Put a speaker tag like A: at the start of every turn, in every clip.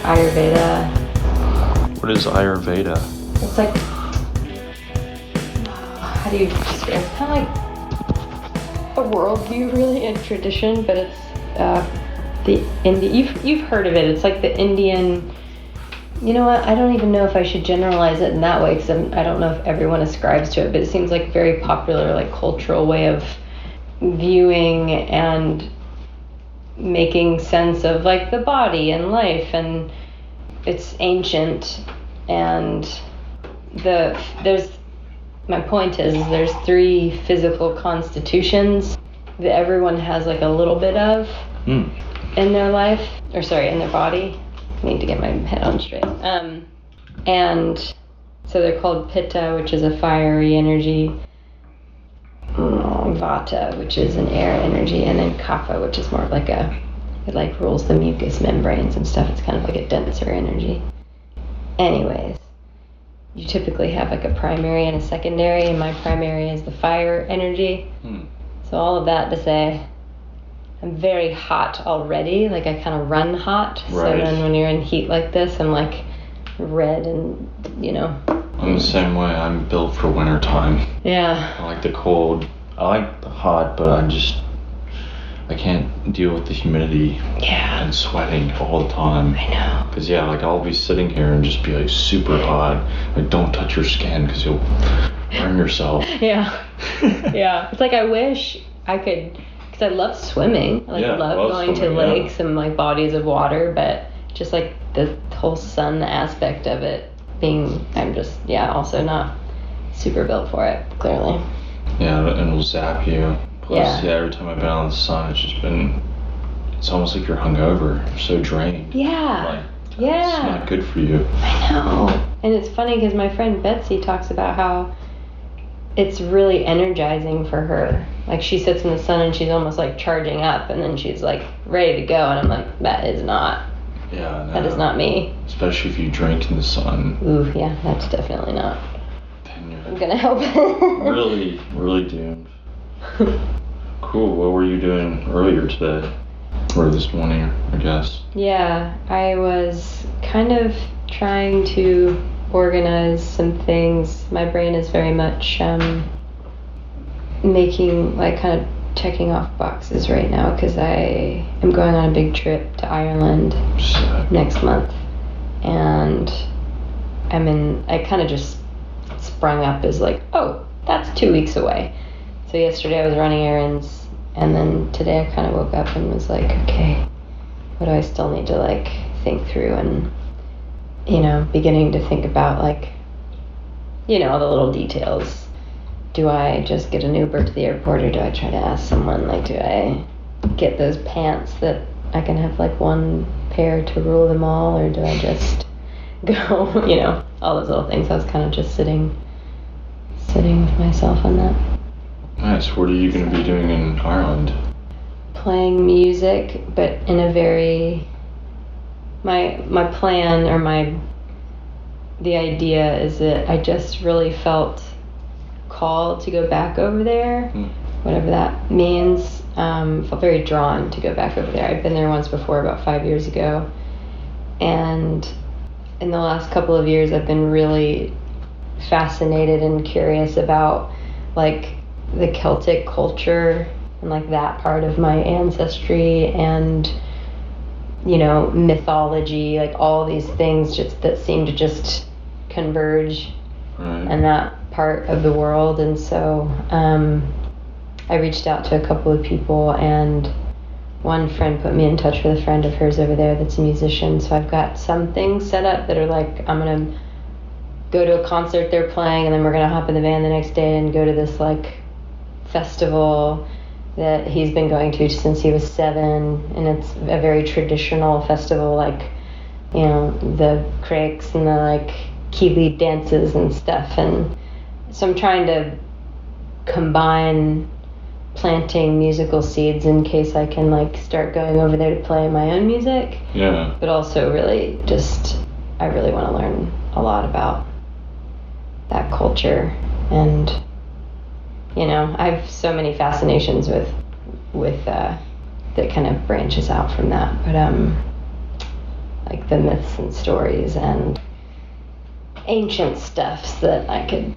A: Ayurveda.
B: What is Ayurveda?
A: It's like, how do you describe it? It's kind of like a worldview, really, a tradition, but it's you've heard of it. It's like the Indian. You know what? I don't even know if I should generalize it in that way because I don't know if everyone ascribes to it, but it seems like a very popular, like, cultural way of viewing and making sense of, like, the body and life, and it's ancient, and my point is there's 3 physical constitutions that everyone has, like, a little bit of in their life, in their body. I need to get my head on straight. And so they're called Pitta, which is a fiery energy, Vata, which is an air energy, and then Kapha, which is more of like it like rules the mucous membranes and stuff. It's kind of like a denser energy. Anyways, you typically have like a primary and a secondary, and my primary is the fire energy. So all of that to say, I'm very hot already, like I kind of run hot.
B: Right.
A: So then when you're in heat like this, I'm like red and,
B: I'm the same way. I'm built for winter time.
A: Yeah.
B: I like the cold. I like the hot, but I can't deal with the humidity and sweating all the time.
A: I know.
B: Because, like, I'll be sitting here and just be, like, super hot. Like, don't touch your skin because you'll burn yourself.
A: Yeah. Yeah. It's like I wish I could, because I love swimming. I love going to lakes and, like, bodies of water, but just, like, the whole sun aspect of it being, I'm just, also not super built for it, clearly.
B: Yeah, and it'll zap you. Plus, every time I've been out in the sun, it's almost like you're hungover. You're so drained.
A: Yeah.
B: It's not good for you.
A: I know. And it's funny because my friend Betsy talks about how it's really energizing for her. Like, she sits in the sun and she's almost like charging up, and then she's like ready to go, and I'm like, that is not.
B: Yeah, no.
A: That is not me.
B: Especially if you drink in the sun.
A: Ooh, yeah, that's definitely not. I'm gonna help.
B: Really, really doomed. Cool. What were you doing earlier today? Or this morning, I guess?
A: Yeah, I was kind of trying to organize some things. My brain is very much making, like, kind of checking off boxes right now because I am going on a big trip to Ireland next month. And I kind of just sprung up as like, oh, that's 2 weeks away. So yesterday I was running errands, and then today I kind of woke up and was like, okay, what do I still need to, like, think through, and beginning to think about, like, all the little details. Do I just get an Uber to the airport, or do I try to ask someone, like, do I get those pants that I can have, like, one pair to rule them all, or do I just go, all those little things. I was kind of just sitting with myself on that.
B: Nice. What are you going to be doing in Ireland?
A: Playing music, but in a very, my plan, or the idea is that I just really felt called to go back over there, whatever that means. Felt very drawn to go back over there. I'd been there once before, about 5 years ago, and in the last couple of years I've been really fascinated and curious about, like, the Celtic culture and, like, that part of my ancestry, and mythology, like all these things that seem to just converge in that part of the world. And so I reached out to a couple of people, and one friend put me in touch with a friend of hers over there that's a musician. So I've got some things set up that are like, I'm gonna go to a concert they're playing, and then we're gonna hop in the van the next day and go to this, like, festival that he's been going to since he was 7, and it's a very traditional festival, like, the craics and the, like, Keeley dances and stuff. And so I'm trying to combine planting musical seeds in case I can, like, start going over there to play my own music.
B: Yeah.
A: But also really just, I really want to learn a lot about that culture. And, I have so many fascinations with that kind of branches out from that. But like the myths and stories and ancient stuffs that I could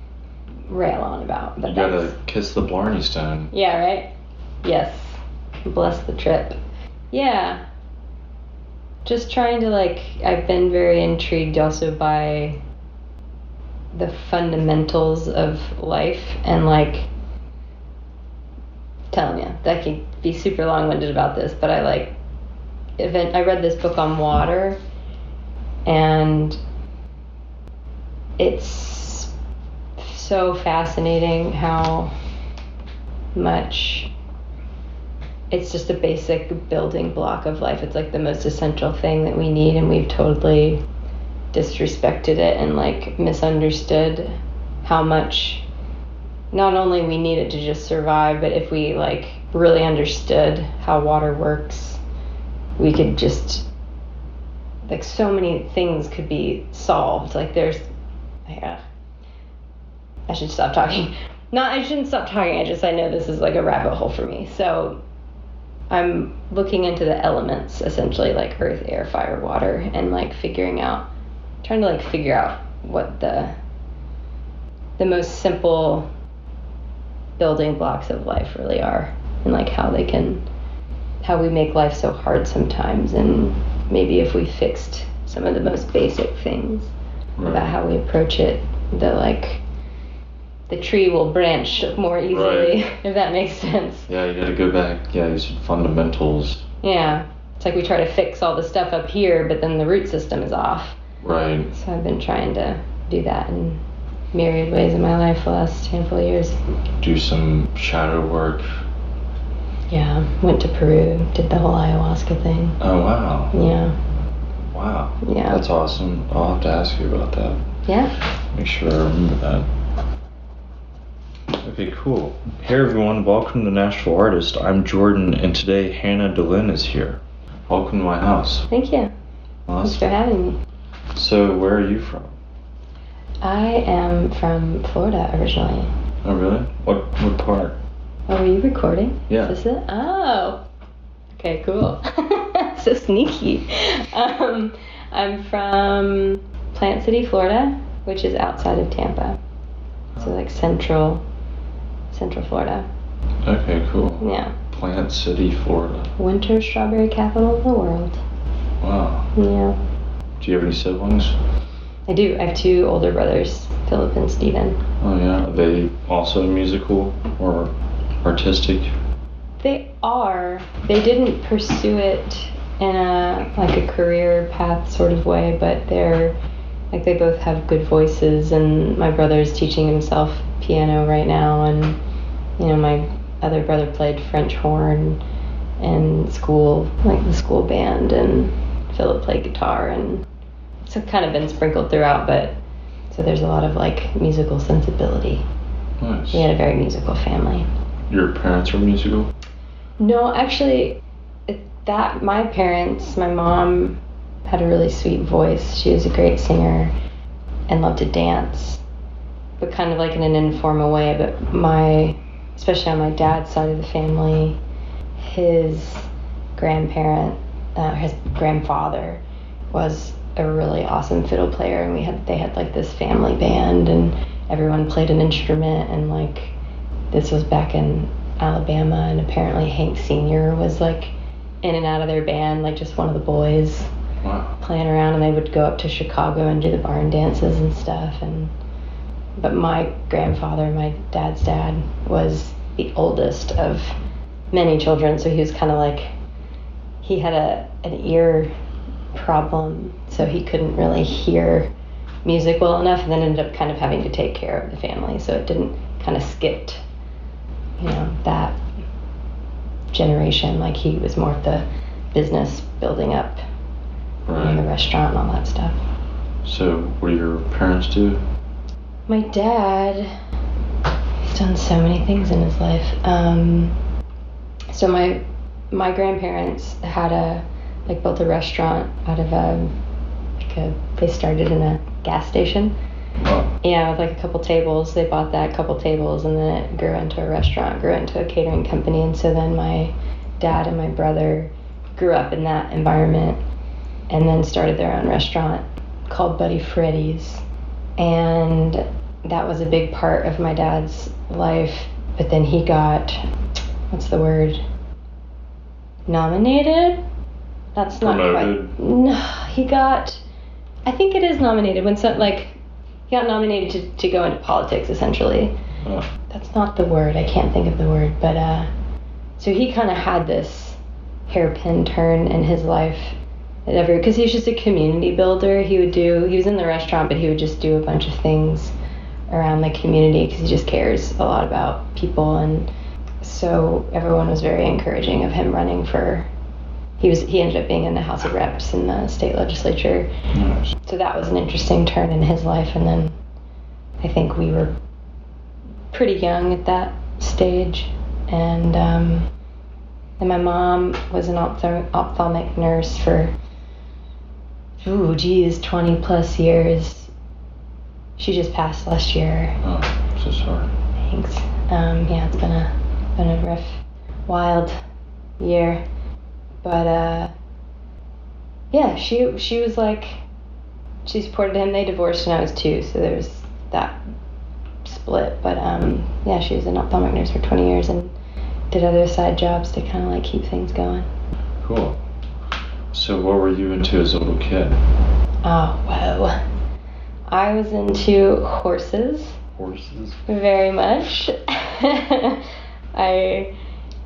A: rail on about. But
B: you gotta kiss the Blarney Stone.
A: Yeah, right? Yes. Bless the trip. Yeah. Just trying to, like, I've been very intrigued also by the fundamentals of life, and, like, telling you, I could be super long-winded about this, but I read this book on water, and it's so fascinating how much it's just a basic building block of life. It's like the most essential thing that we need, and we've totally disrespected it and like misunderstood how much not only we need it to just survive, but if we like really understood how water works, we could just, like, so many things could be solved. Like there's, yeah, I should stop talking. I shouldn't stop talking. I know this is like a rabbit hole for me. So I'm looking into the elements, essentially, like earth, air, fire, water, and like trying to figure out what the most simple building blocks of life really are, and like how we make life so hard sometimes, and maybe if we fixed some of the most basic things about how we approach it, the tree will branch more easily, if that makes sense.
B: Yeah, you gotta go back. Yeah, you said fundamentals.
A: Yeah, it's like we try to fix all the stuff up here, but then the root system is off.
B: Right.
A: So I've been trying to do that in myriad ways in my life the last handful of years.
B: Do some shadow work.
A: Yeah, went to Peru, did the whole ayahuasca thing.
B: Oh, wow.
A: Yeah.
B: Wow.
A: Yeah.
B: That's awesome. I'll have to ask you about that.
A: Yeah.
B: Make sure I remember that. Okay, cool. Hey everyone, welcome to Nashville Artist. I'm Jordan, and today Hannah Delynn is here. Welcome to my house.
A: Thank you.
B: Awesome.
A: Thanks for having me.
B: So, where are you from?
A: I am from Florida originally.
B: Oh, really? What part?
A: Oh, are you recording?
B: Yeah.
A: Is this it? Oh. Okay, cool. So sneaky. I'm from Plant City, Florida, which is outside of Tampa. So like Central Florida.
B: Okay, cool.
A: Yeah.
B: Plant City, Florida.
A: Winter strawberry capital of the world.
B: Wow.
A: Yeah.
B: Do you have any siblings?
A: I do. I have 2 older brothers, Philip and Steven.
B: Oh yeah. Are they also musical or artistic?
A: They are. They didn't pursue it in a career path sort of way, but they both have good voices, and my brother's teaching himself piano right now, and my other brother played French horn in school, like the school band, and Philip played guitar, and it's kind of been sprinkled throughout, but so there's a lot of like musical sensibility.
B: Nice.
A: We had a very musical family.
B: Your parents were musical?
A: No, actually, my parents, my mom had a really sweet voice. She was a great singer and loved to dance, but kind of like in an informal way. But especially on my dad's side of the family, his grandfather was a really awesome fiddle player, and they had like this family band, and everyone played an instrument, and like this was back in Alabama, and apparently Hank Sr. was like in and out of their band, like just one of the boys.
B: Wow.
A: Playing around, and they would go up to Chicago and do the barn dances and stuff. But my grandfather, my dad's dad, was the oldest of many children, so he was kind of like, he had an ear problem, so he couldn't really hear music well enough, and then ended up kind of having to take care of the family, so it didn't kind of skipped, that generation. Like he was more of the business building up.
B: Right.
A: In the restaurant and all that stuff.
B: So, what do your parents do?
A: My dad, he's done so many things in his life. So my grandparents had built a restaurant out of they started in a gas station.
B: Wow.
A: Yeah, with like a couple tables. They bought that couple tables, and then it grew into a restaurant, grew into a catering company, and so then my dad and my brother grew up in that environment. and then started their own restaurant called Buddy Freddy's. And that was a big part of my dad's life. But then he got, what's the word? Nominated? That's not
B: Promoted.
A: quite. No, he got, I think it is nominated when he got nominated to go into politics, essentially. That's not the word. I can't think of the word. But so he kind of had this hairpin turn in his life, because he was just a community builder. He was in the restaurant, but he would just do a bunch of things around the community because he just cares a lot about people. And so everyone was very encouraging of him running for. He ended up being in the House of Reps in the state legislature.
B: Nice.
A: So that was an interesting turn in his life. And then I think we were pretty young at that stage. And my mom was an ophthalmic nurse for, 20 plus years. She just passed last year.
B: Oh, so sorry.
A: Thanks. Yeah, it's been a rough, wild year. But yeah, she was like, she supported him. They divorced when I was 2, so there was that split. But yeah, she was an ophthalmic nurse for 20 years and did other side jobs to kind of like keep things going.
B: Cool. So what were you into as a little kid?
A: Oh, whoa. I was into horses.
B: Horses?
A: Very much. I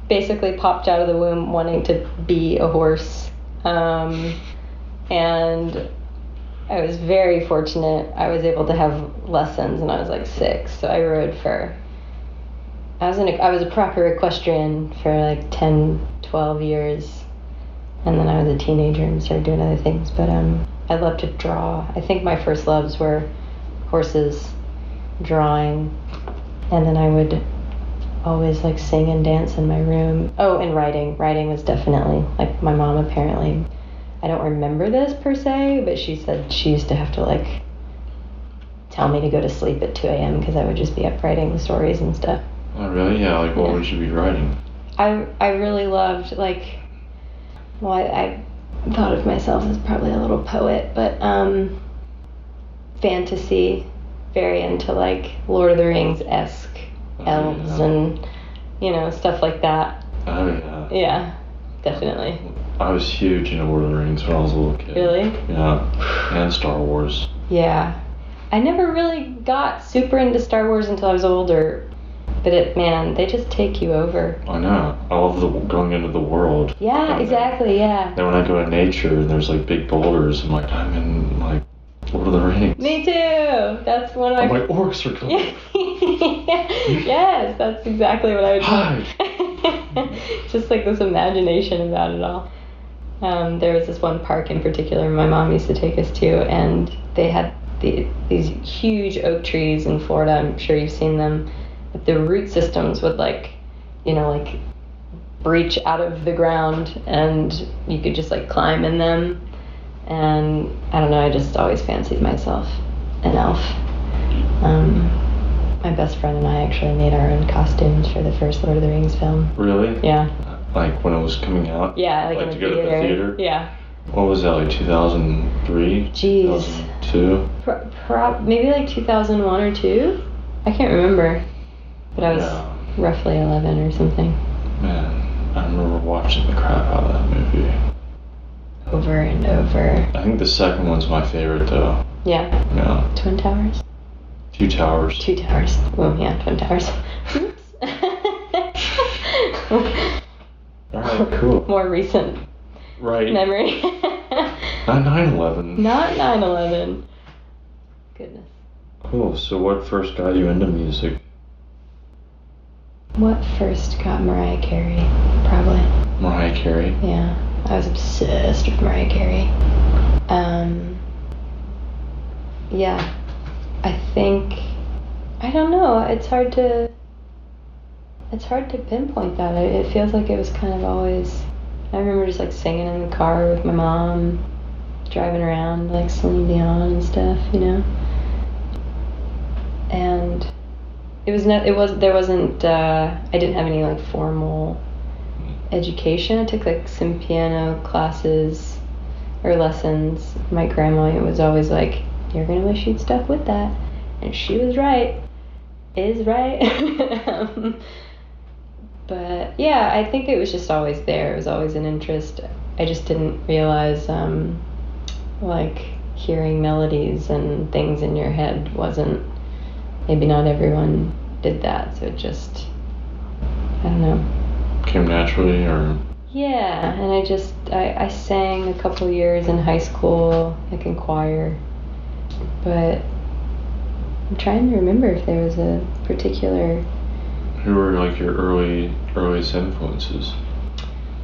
A: basically popped out of the womb wanting to be a horse. And I was very fortunate. I was able to have lessons when I was like 6. So I rode I was a proper equestrian for like 10, 12 years. And then I was a teenager and started doing other things. But I love to draw. I think my first loves were horses, drawing, and then I would always like sing and dance in my room. Oh, and writing. Writing was definitely, like, my mom apparently, I don't remember this per se, but she said she used to have to like tell me to go to sleep at 2 a.m. because I would just be up writing stories and stuff.
B: Oh, really? Yeah, like what would you be writing?
A: I really loved, like, well, I thought of myself as probably a little poet, but fantasy, very into like Lord of the Rings-esque elves and, stuff like that.
B: Oh, yeah.
A: Yeah, definitely.
B: I was huge into Lord of the Rings when I was a little kid.
A: Really?
B: Yeah, and Star Wars.
A: Yeah. I never really got super into Star Wars until I was older, but they just take you over.
B: I know. I love going into the world.
A: Yeah, exactly, yeah.
B: Then when I go to nature and there's like big boulders, I'm like, I'm in like Lord of the Rings.
A: Me too. That's one of my...
B: I'm like, orcs are coming.
A: Yes, that's exactly what I would do. Just like this imagination about it all. There was this one park in particular my mom used to take us to, and they had these huge oak trees in Florida. I'm sure you've seen them. But the root systems would breach out of the ground, and you could just like climb in them. And I don't know, I just always fancied myself an elf. My best friend and I actually made our own costumes for the first Lord of the Rings film.
B: Really?
A: Yeah.
B: Like when it was coming out?
A: Yeah, like in
B: to
A: the
B: go to the theater?
A: Yeah.
B: What was that, like 2003?
A: Jeez.
B: 2002?
A: Maybe like 2001 or 2? I can't remember. But I was roughly 11 or something.
B: Man, I remember watching the crap out of that movie.
A: Over and over.
B: I think the second one's my favorite though.
A: Yeah.
B: Yeah.
A: Twin Towers?
B: Two Towers.
A: Two Towers. Oh yeah, Twin Towers. Oops.
B: Alright, cool.
A: More recent memory.
B: Not 9/11.
A: Not 9/11. Goodness.
B: Cool. So what first got you into music?
A: What first got Mariah Carey? Probably.
B: Mariah Carey?
A: Yeah. I was obsessed with Mariah Carey. Yeah. I think, I don't know, it's hard to pinpoint that. It feels like it was kind of always, I remember just like singing in the car with my mom, driving around like Celine Dion and stuff, and I didn't have any like formal education. I took like some piano classes or lessons. My grandma was always like, "You're gonna wish you'd stuck with that," and she was right. Is right. But yeah, I think it was just always there. It was always an interest. I just didn't realize like hearing melodies and things in your head wasn't, maybe not everyone did that, so it just, I don't know,
B: came naturally, or
A: yeah. And I sang a couple years in high school, like in choir, but I'm trying to remember if there was a particular.
B: Who were like your earliest influences?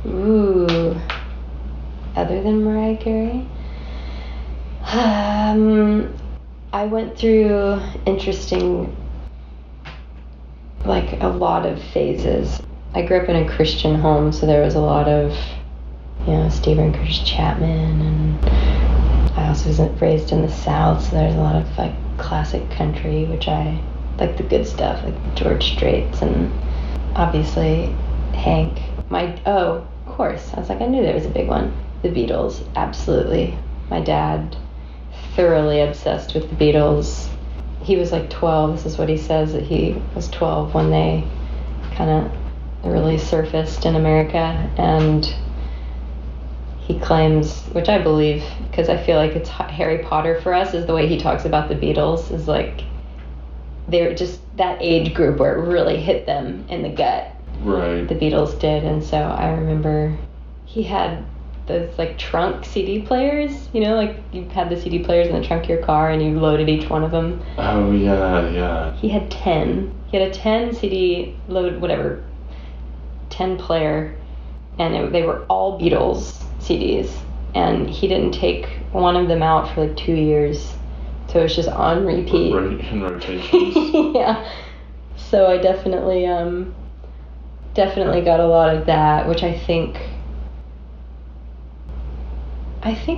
A: Ooh, other than Mariah Carey? I went through interesting, like a lot of phases. I grew up in a Christian home, so there was a lot of, Stephen Curtis Chapman, and I also was raised in the South, so there's a lot of like classic country, which I like, the good stuff, like George Straits, and obviously Hank. Of course, I was like, I knew there was a big one. The Beatles, absolutely. My dad, thoroughly obsessed with the Beatles. He was like 12. This is what he says, that he was 12 when they kind of really surfaced in America, and he claims, which I believe, because I feel like it's Harry Potter for us, is the way he talks about the Beatles, is like they were just that age group where it really hit them in the gut.
B: Right.
A: The Beatles did. And so I remember he had those like trunk CD players, like you had the CD players in the trunk of your car and you loaded each one of them.
B: Oh, yeah.
A: He had 10. He had a 10 CD load, 10 player, and they were all Beatles CDs. And he didn't take one of them out for like 2 years. So it was just on repeat.
B: Right, in rotations.
A: Yeah. So I definitely got a lot of that, which I think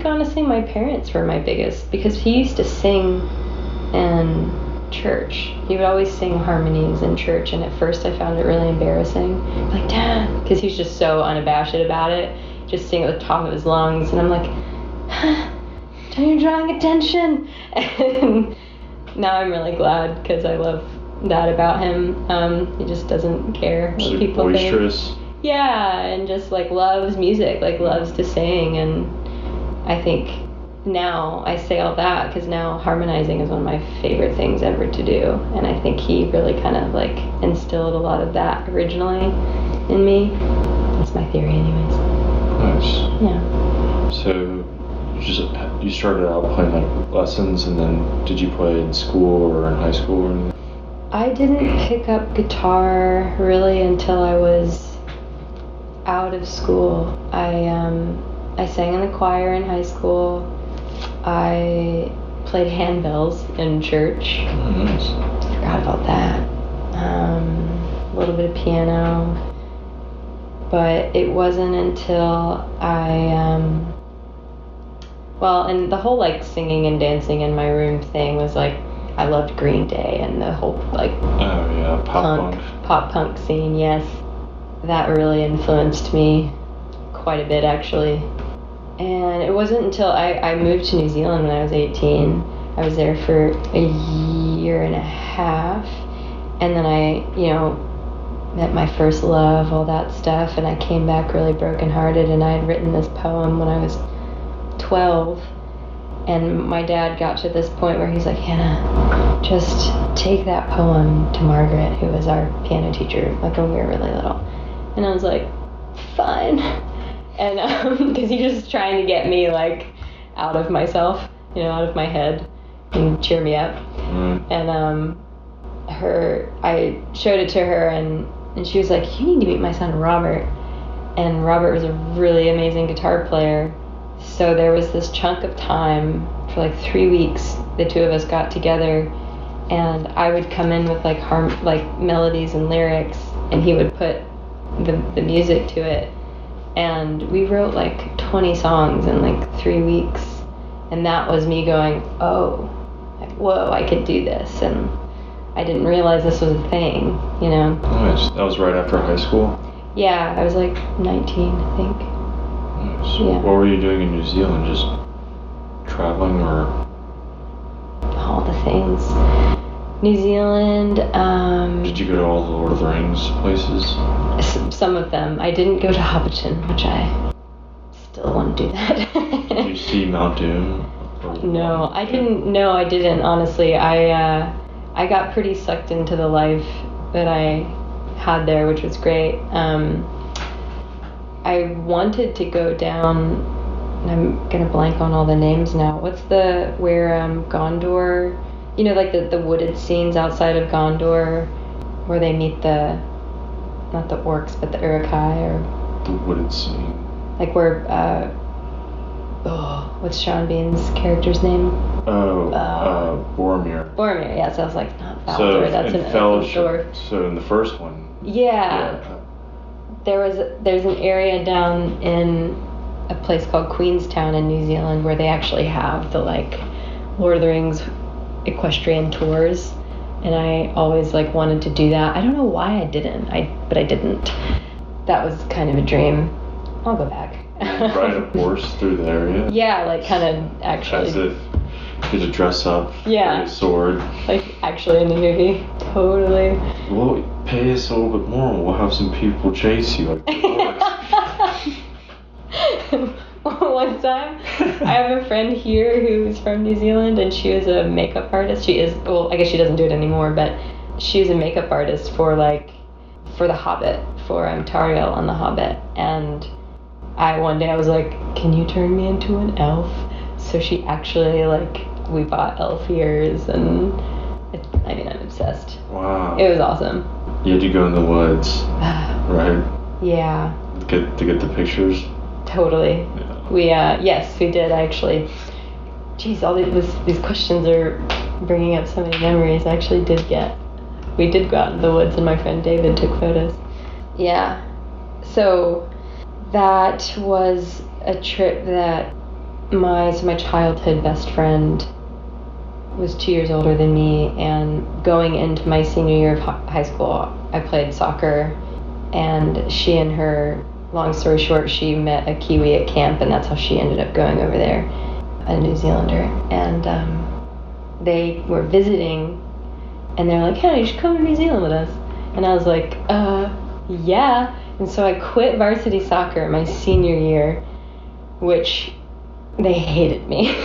A: honestly my parents were my biggest, because he used to sing in church. He would always sing harmonies in church, and at first I found it really embarrassing. Like, Dad, because he's just so unabashed about it, just sing at the top of his lungs, and I'm like, you're drawing attention. And now I'm really glad, because I love that about him. He just doesn't care what people
B: boisterous.
A: think. Yeah, and just like loves music, like loves to sing. And I think now I say all that because now harmonizing is one of my favorite things ever to do. And I think he really kind of like instilled a lot of that originally in me. That's my theory anyways.
B: Nice.
A: Yeah.
B: So you started out playing like lessons, and then did you play in school or in high school or anything?
A: I didn't pick up guitar really until I was out of school. I sang in the choir in high school. I played handbells in church.
B: Oh, nice.
A: Forgot about that. A little bit of piano. But it wasn't until and the whole like singing and dancing in my room thing was like, I loved Green Day and the whole like pop punk scene. Yes, that really influenced me quite a bit actually. And it wasn't until I moved to New Zealand when I was 18. I was there for a year and a half, and then I met my first love, all that stuff, and I came back really brokenhearted. And I had written this poem when I was 12, and my dad got to this point where he's like, Hannah, just take that poem to Margaret, who was our piano teacher, like when we were really little. And I was like, fine. And because he's just trying to get me like out of myself, out of my head, and cheer me up. And I showed it to her, and she was like, you need to meet my son Robert. And Robert was a really amazing guitar player. So there was this chunk of time for like 3 weeks, the two of us got together, and I would come in with like melodies and lyrics, and he would put the music to it. And we wrote like 20 songs in like 3 weeks. And that was me going, oh, like, whoa, I could do this. And I didn't realize this was a thing,
B: Nice. That was right after high school?
A: Yeah, I was like 19, I think.
B: Nice.
A: Yeah.
B: What were you doing in New Zealand? Just traveling or?
A: All the things. New Zealand.
B: Did you go to all the Lord of the Rings places?
A: Some of them. I didn't go to Hobbiton, which I still want to do that.
B: Did you see Mount Doom?
A: No, I didn't. No, I didn't. Honestly, I got pretty sucked into the life that I had there, which was great. I wanted to go down. I'm gonna blank on all the names now. What's where Gondor? You know, like the wooded scenes outside of Gondor, where they meet not the orcs, but the Uruk-hai, or
B: the wooded scene.
A: Like where what's Sean Bean's character's name?
B: Boromir.
A: Boromir, yeah. So I was like, not Baldur.
B: So
A: that's
B: in
A: an
B: Fellowship. So in the first one.
A: Yeah. There's an area down in a place called Queenstown in New Zealand where they actually have the like Lord of the Rings equestrian tours, and I always like wanted to do that. I don't know why I didn't. But I didn't. That was kind of a dream. I'll go back.
B: Ride a horse through the area?
A: Yeah, like kind of actually.
B: As if you had to dress up,
A: yeah,
B: carry a sword. Like
A: actually in the movie. Totally.
B: Well, pay us a little bit more and we'll have some people chase you like the horse.
A: One time, I have a friend here who's from New Zealand, and she was a makeup artist. She is, well, I guess she doesn't do it anymore, but she was a makeup artist for The Hobbit, for Tariel on The Hobbit. And one day I was like, can you turn me into an elf? So she actually, we bought elf ears, and I'm obsessed.
B: Wow.
A: It was awesome.
B: You had to go in the woods, right?
A: Yeah.
B: To get the pictures?
A: Totally.
B: Yeah.
A: Yes, we did actually. Geez, all these questions are bringing up so many memories. We did go out in the woods, and my friend David took photos. Yeah. So that was a trip that my childhood best friend was 2 years older than me, and going into my senior year of high school, I played soccer, and she and her, long story short, she met a Kiwi at camp, and that's how she ended up going over there, a New Zealander. And they were visiting, and they're like, hey, you should come to New Zealand with us. And I was like, yeah. And so I quit varsity soccer my senior year, which they hated me.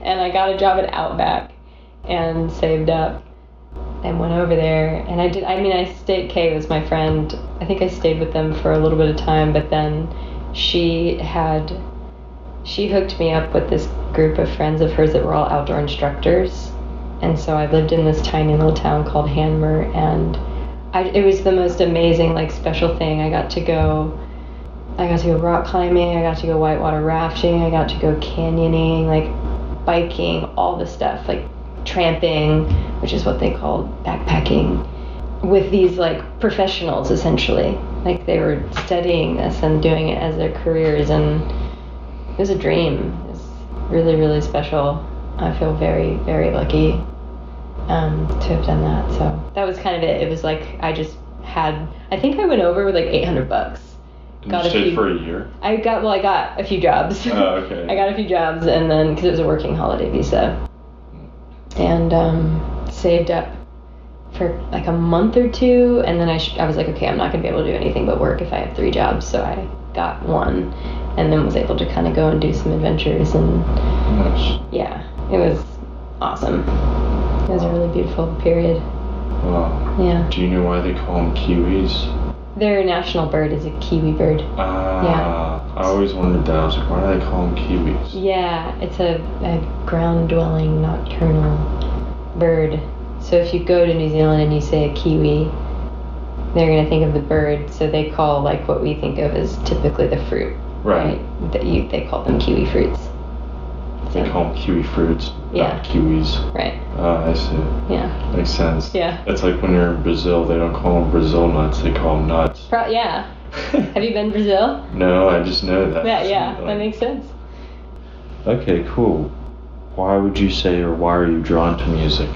A: And I got a job at Outback and saved up and went over there. And I stayed, Kay was my friend. I think I stayed with them for a little bit of time, but then she hooked me up with this group of friends of hers that were all outdoor instructors. And so I lived in this tiny little town called Hanmer, and it was the most amazing, special thing. I got to go rock climbing, I got to go whitewater rafting, I got to go canyoning, biking, all the stuff, tramping, which is what they called backpacking, with these professionals essentially. They were studying this and doing it as their careers, and it was a dream. It was really, really special. I feel very, very lucky to have done that. So that was kind of it. It was I think I went over with $800.
B: You stayed for a year?
A: I got a few jobs.
B: Oh, okay.
A: I got a few jobs, and then, because it was a working holiday visa, and saved up for a month or two, and then I was like, okay, I'm not going to be able to do anything but work if I have 3 jobs, so I got one, and then was able to kind of go and do some adventures, and
B: nice.
A: Yeah, it was awesome. It was a really beautiful period.
B: Wow.
A: Yeah.
B: Do you know why they call them Kiwis?
A: Their national bird is a kiwi bird.
B: Yeah. I always wondered that. I was like, why do they call them Kiwis?
A: Yeah, it's a ground-dwelling nocturnal bird. So if you go to New Zealand and you say a kiwi, they're going to think of the bird. So they call what we think of as typically the fruit.
B: Right.
A: They call them kiwi fruits.
B: They call them kiwi fruits,
A: yeah.
B: Not kiwis.
A: Right.
B: I see.
A: Yeah.
B: Makes sense.
A: Yeah.
B: It's like when you're in Brazil, they don't call them Brazil nuts, they call them nuts.
A: Yeah. Have you been to Brazil?
B: No, I just know that.
A: Yeah, that makes sense.
B: Okay, cool. Why would you say, or why are you drawn to music?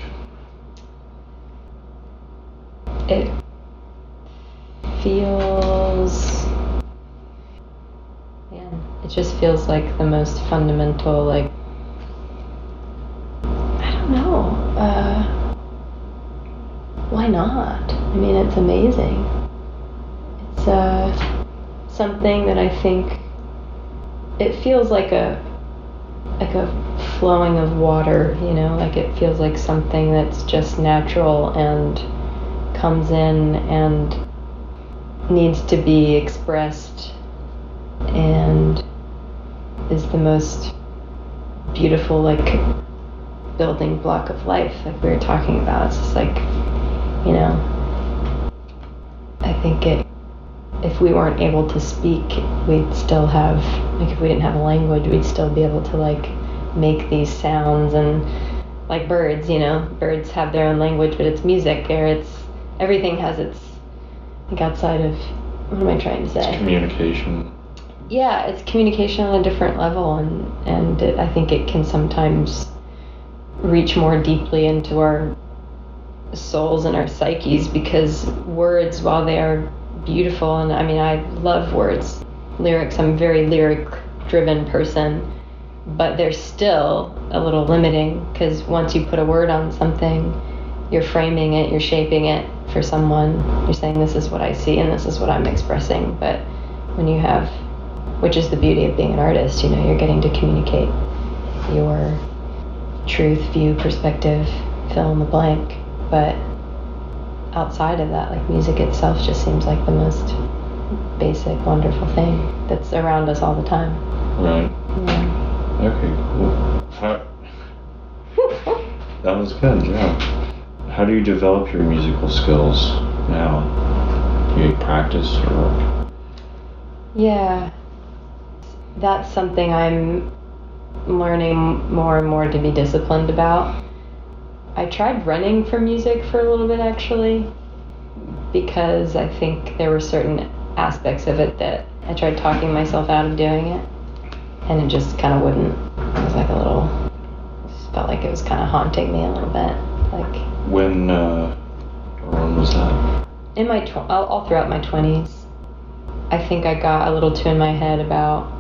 A: It feels just feels like the most fundamental, like, I don't know, why not? I mean, it's amazing. It's something that I think, it feels like a flowing of water, you know, like it feels like something that's just natural and comes in and needs to be expressed and is the most beautiful, like, building block of life, like we were talking about. It's just like, you know, I think if we weren't able to speak, we'd still have, like, if we didn't have a language, we'd still be able to, like, make these sounds. And like birds, you know, birds have their own language, but it's music, or it's, everything has its, like, outside of, what am I trying to say?
B: It's communication.
A: Yeah, it's communication on a different level, and I think it can sometimes reach more deeply into our souls and our psyches, because words, while they are beautiful, and I mean, I love words, lyrics, I'm a very lyric driven person, but they're still a little limiting, because once you put a word on something, you're framing it, you're shaping it for someone, you're saying, this is what I see and this is what I'm expressing. But when you have, which is the beauty of being an artist, you know, you're getting to communicate your truth, view, perspective, fill in the blank. But outside of that, like, music itself just seems like the most basic, wonderful thing that's around us all the time.
B: Right.
A: Yeah.
B: Okay, cool. That was good, yeah. How do you develop your musical skills now? Do you practice or?
A: Yeah. That's something I'm learning more and more to be disciplined about. I tried running for music for a little bit, actually, because I think there were certain aspects of it that I tried talking myself out of doing it, and it just kind of wouldn't. It was like a little, just felt like it was kind of haunting me a little bit. Like,
B: when was that?
A: In my all throughout my 20s, I think I got a little too in my head about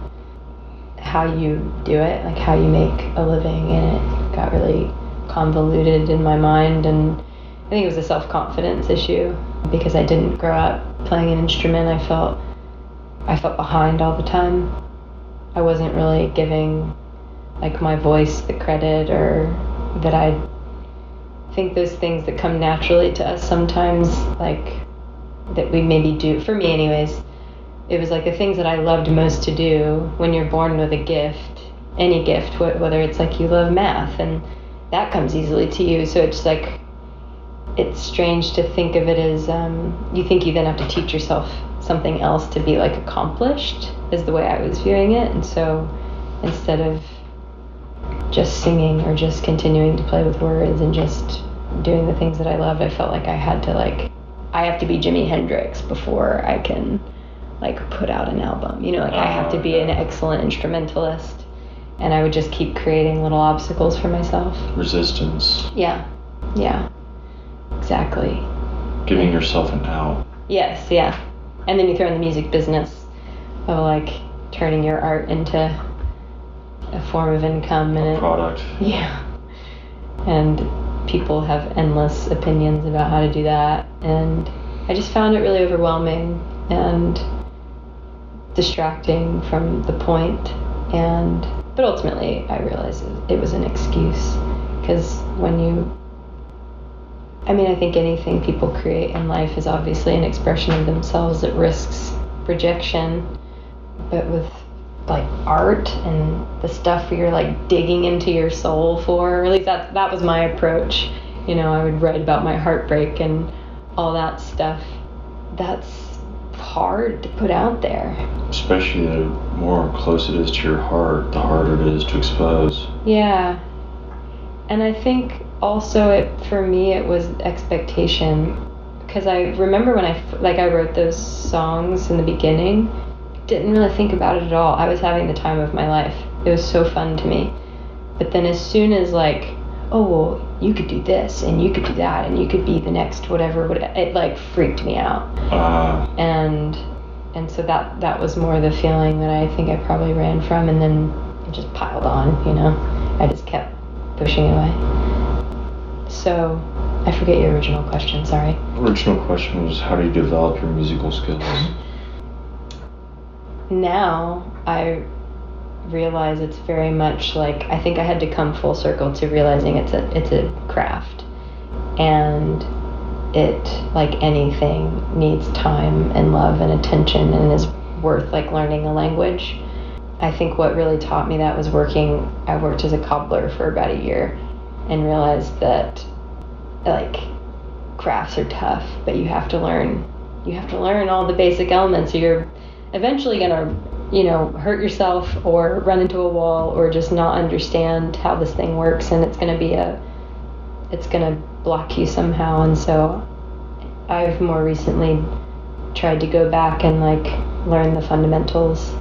A: how you do it, like how you make a living, and it got really convoluted in my mind. And I think it was a self-confidence issue, because I didn't grow up playing an instrument. I felt behind all the time. I wasn't really giving, like, my voice the credit, or that I think those things that come naturally to us sometimes, like, that we maybe do, for me anyways, it was like the things that I loved most to do when you're born with a gift, any gift, whether it's like you love math, and that comes easily to you. So it's like, it's strange to think of it as, you think you then have to teach yourself something else to be, like, accomplished, is the way I was viewing it. And so instead of just singing or just continuing to play with words and just doing the things that I loved, I felt like I had to, like, I have to be Jimi Hendrix before I can, like, put out an album, you know, like, I have to be an excellent instrumentalist, and I would just keep creating little obstacles for myself.
B: Resistance.
A: Yeah, exactly.
B: Giving yourself an out.
A: Yes, yeah. And then you throw in the music business of, like, turning your art into a form of income and
B: a product.
A: Yeah. And people have endless opinions about how to do that, and I just found it really overwhelming and distracting from the point. But ultimately I realized it was an excuse, because I think anything people create in life is obviously an expression of themselves that risks rejection, but with, like, art and the stuff where you're, like, digging into your soul for, or at least that was my approach. You know, I would write about my heartbreak and all that stuff. That's hard to put out there.
B: Especially the more close it is to your heart, the harder it is to expose.
A: Yeah. And I think also for me it was expectation, because I remember when I wrote those songs in the beginning, didn't really think about it at all. I was having the time of my life. It was so fun to me. But then as soon as, like, oh, well, you could do this and you could do that and you could be the next whatever, it, like, freaked me out. And And so that was more the feeling that I think I probably ran from, and then it just piled on, you know. I just kept pushing away. So, I forget your original question, sorry.
B: Original question was, how do you develop your musical skills?
A: Now, I realize it's very much like, I think I had to come full circle to realizing it's a craft. And it, like anything, needs time and love and attention, and is worth like learning a language. I think what really taught me that was I worked as a cobbler for about a year and realized that like crafts are tough, but you have to learn all the basic elements, or you're eventually gonna, you know, hurt yourself or run into a wall or just not understand how this thing works, and it's gonna block you somehow. And so I've more recently tried to go back and like learn the fundamentals,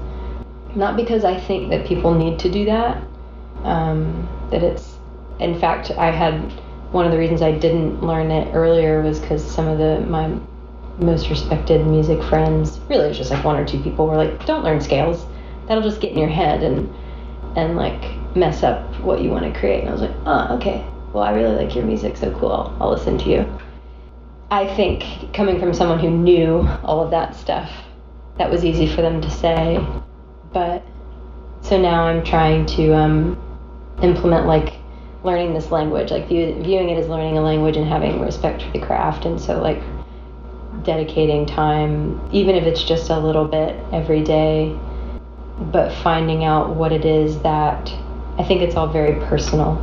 A: not because I think that people need to do that, that it's, in fact, I had one of the reasons I didn't learn it earlier was because some of my most respected music friends, really it was just like one or two people, were like, don't learn scales, that'll just get in your head and like mess up what you want to create. And I was like, oh, okay, well, I really like your music, so cool, I'll listen to you. I think coming from someone who knew all of that stuff, that was easy for them to say. But so now I'm trying to implement like learning this language, like viewing it as learning a language and having respect for the craft. And so like dedicating time, even if it's just a little bit every day, but finding out what it is that, I think it's all very personal.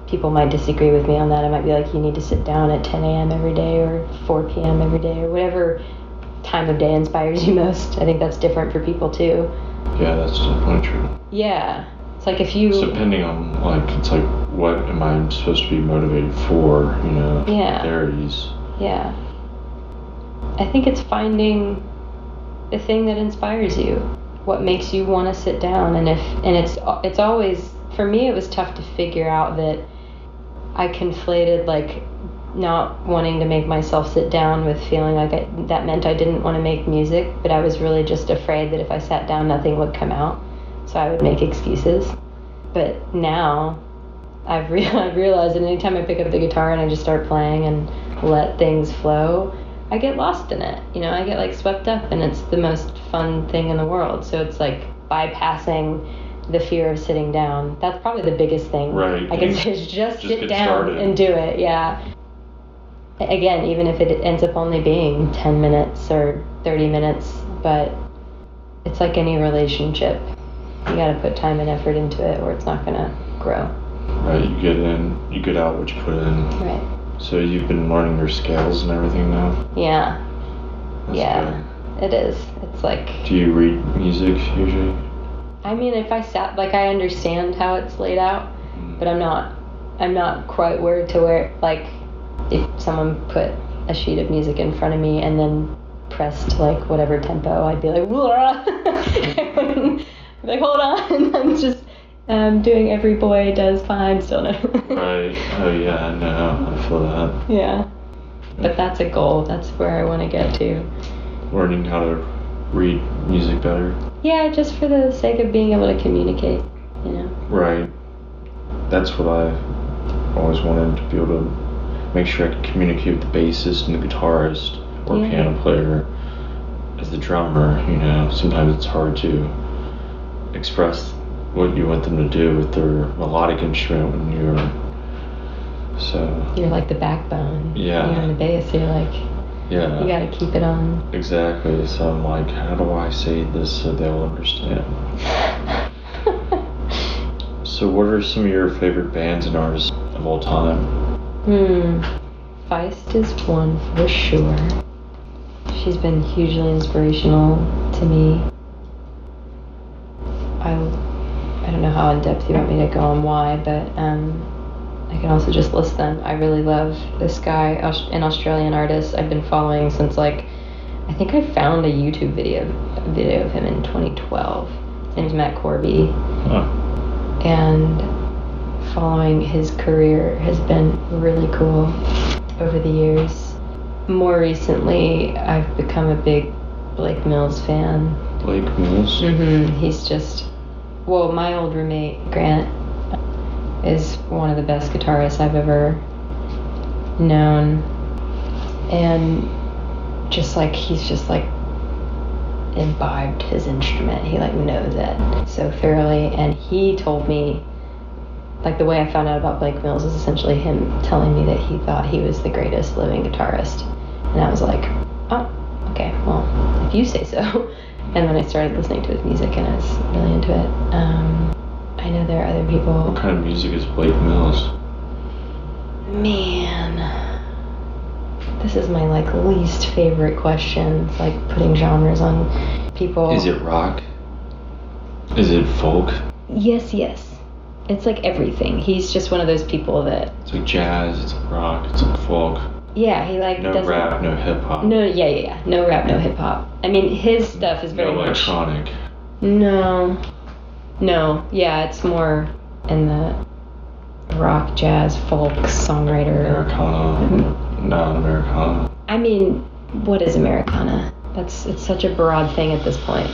A: People might disagree with me on that. I might be like, you need to sit down at 10 a.m. every day or 4 p.m. every day, or whatever time of day inspires you most. I think that's different for people too.
B: Yeah, that's definitely true.
A: Yeah. It's like if you...
B: It's depending on, like, it's like, what am I supposed to be motivated for, you know?
A: Yeah.
B: Varies.
A: Yeah. I think it's finding the thing that inspires you, what makes you want to sit down. And it's always, for me, it was tough to figure out that I conflated like not wanting to make myself sit down with feeling like that meant I didn't want to make music, but I was really just afraid that if I sat down, nothing would come out. So I would make excuses. But now I've realized that anytime I pick up the guitar and I just start playing and let things flow, I get lost in it. You know, I get like swept up, and it's the most fun thing in the world. So it's like bypassing the fear of sitting down. That's probably the biggest thing.
B: Right.
A: I can say just sit down
B: started
A: and do it. Yeah. Again, even if it ends up only being 10 minutes or 30 minutes, but it's like any relationship. You got to put time and effort into it, or it's not going to grow.
B: Right. You get in, you get out what you put in.
A: Right.
B: So you've been learning your scales and everything now?
A: Yeah.
B: That's
A: yeah. Good. It is. It's like...
B: Do you read music usually?
A: I mean, if I sat, like, I understand how it's laid out, but I'm not quite word to word. Like, if someone put a sheet of music in front of me and then pressed, like, whatever tempo, I'd be like, I wouldn't be like, hold on, I'm just doing Every Boy Does Fine still. No.
B: Right. Oh, yeah, I know. I feel that.
A: Yeah. But that's a goal. That's where I want to get to.
B: Learning how to read music better.
A: Yeah, just for the sake of being able to communicate, you know.
B: Right. That's what I always wanted, to be able to make sure I could communicate with the bassist and the guitarist or piano player as the drummer, you know. Sometimes it's hard to express what you want them to do with their melodic instrument when you're like the backbone. Yeah.
A: You're on the bass, you're like,
B: yeah,
A: you gotta keep it on.
B: Exactly. So I'm like, how do I say this so they'll understand? So what are some of your favorite bands and artists of all time?
A: Feist is one for sure. She's been hugely inspirational to me. I don't know how in depth you want me to go on why, but I can also just list them. I really love this guy, an Australian artist I've been following since, like, I think I found a YouTube video of him in 2012. His name's Matt Corby.
B: Huh.
A: And following his career has been really cool over the years. More recently, I've become a big Blake Mills fan.
B: Blake Mills?
A: He's just, well, my old roommate, Grant, is one of the best guitarists I've ever known. And just like, he's just like imbibed his instrument. He like knows it so thoroughly. And he told me, like, the way I found out about Blake Mills is essentially him telling me that he thought he was the greatest living guitarist. And I was like, oh, okay, well, if you say so. And then I started listening to his music and I was really into it. I know there are other people.
B: What kind of music is Blake Mills?
A: Man, this is my like least favorite question. It's like putting genres on people.
B: Is it rock? Is it folk?
A: Yes. It's like everything. He's just one of those people that...
B: It's like jazz, it's like rock, it's like folk.
A: Yeah, he like
B: no
A: doesn't...
B: rap, no hip-hop.
A: No, yeah. No rap, no hip-hop. I mean, his stuff is very
B: no
A: much...
B: electronic.
A: No. Yeah, it's more in the rock, jazz, folk, songwriter...
B: Americana. Non-Americana.
A: I mean, what is Americana? It's such a broad thing at this point.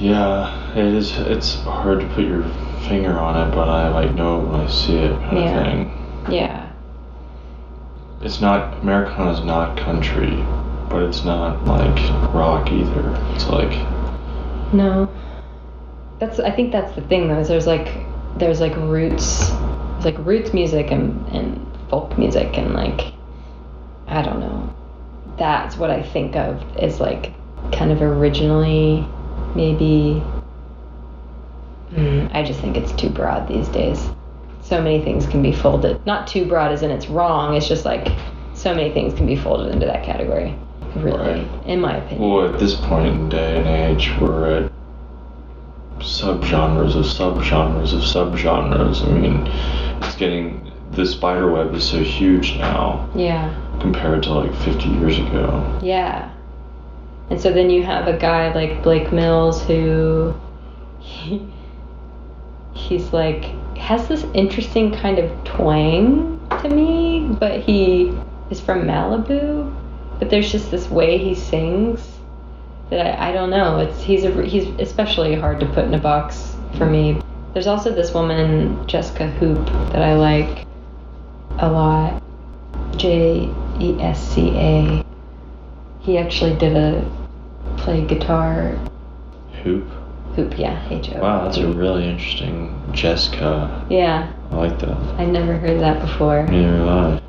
B: Yeah, it is. It's hard to put your finger on it, but I like know when I see it, kind of thing.
A: Yeah.
B: It's not, Americana's not country, but it's not like rock either. It's like...
A: No. I think that's the thing though, is there's like roots music and folk music and like, I don't know. That's what I think of as like kind of originally maybe, I just think it's too broad these days. So many things can be folded. Not too broad as in it's wrong, it's just like so many things can be folded into that category, really, right. In my opinion.
B: Well, at this point in day and age, we're at subgenres of subgenres of subgenres. I mean, it's getting, the spider web is so huge now.
A: Yeah. Compared
B: to like 50 years ago.
A: Yeah. And so then you have a guy like Blake Mills who he's like has this interesting kind of twang to me, but he is from Malibu, but there's just this way he sings that I don't know. He's especially hard to put in a box for me. There's also this woman, Jessica Hoop, that I like a lot. Jesca. He actually played guitar.
B: Hoop,
A: yeah, H-O.
B: Wow, that's a really interesting Jessica.
A: Yeah.
B: I like that.
A: I'd never heard that before.
B: Neither have I.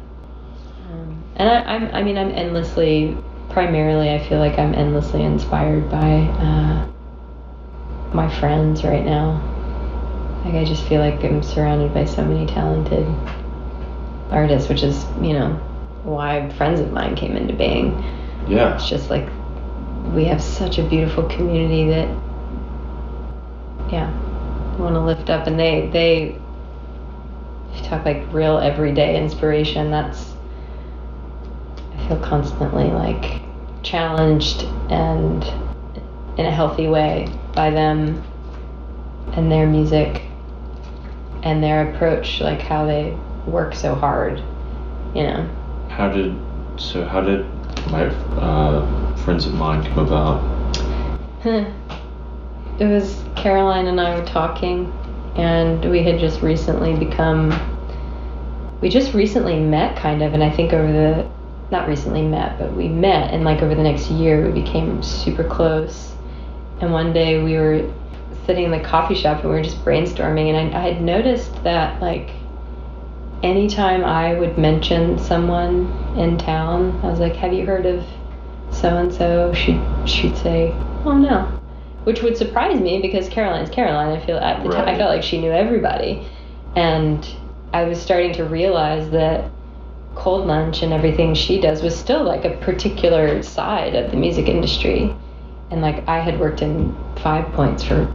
A: And I'm endlessly, primarily, I feel like I'm endlessly inspired by my friends right now. Like, I just feel like I'm surrounded by so many talented artists, which is, why friends of mine came into being.
B: Yeah.
A: It's just like, we have such a beautiful community that, want to lift up, and they talk like real everyday inspiration. I feel constantly like challenged and in a healthy way by them and their music and their approach, like how they work so hard,
B: How did my friends of mine come about?
A: It was Caroline and I were talking, and we had just recently met kind of, and I think not recently met, but we met, and like over the next year we became super close. And one day we were sitting in the coffee shop and we were just brainstorming, and I had noticed that like anytime I would mention someone in town, I was like, have you heard of so-and-so? She'd say, oh no. Which would surprise me because Caroline's Caroline. I feel at the time I felt like she knew everybody. And I was starting to realize that Cold Lunch and everything she does was still like a particular side of the music industry. And like I had worked in 5 Points for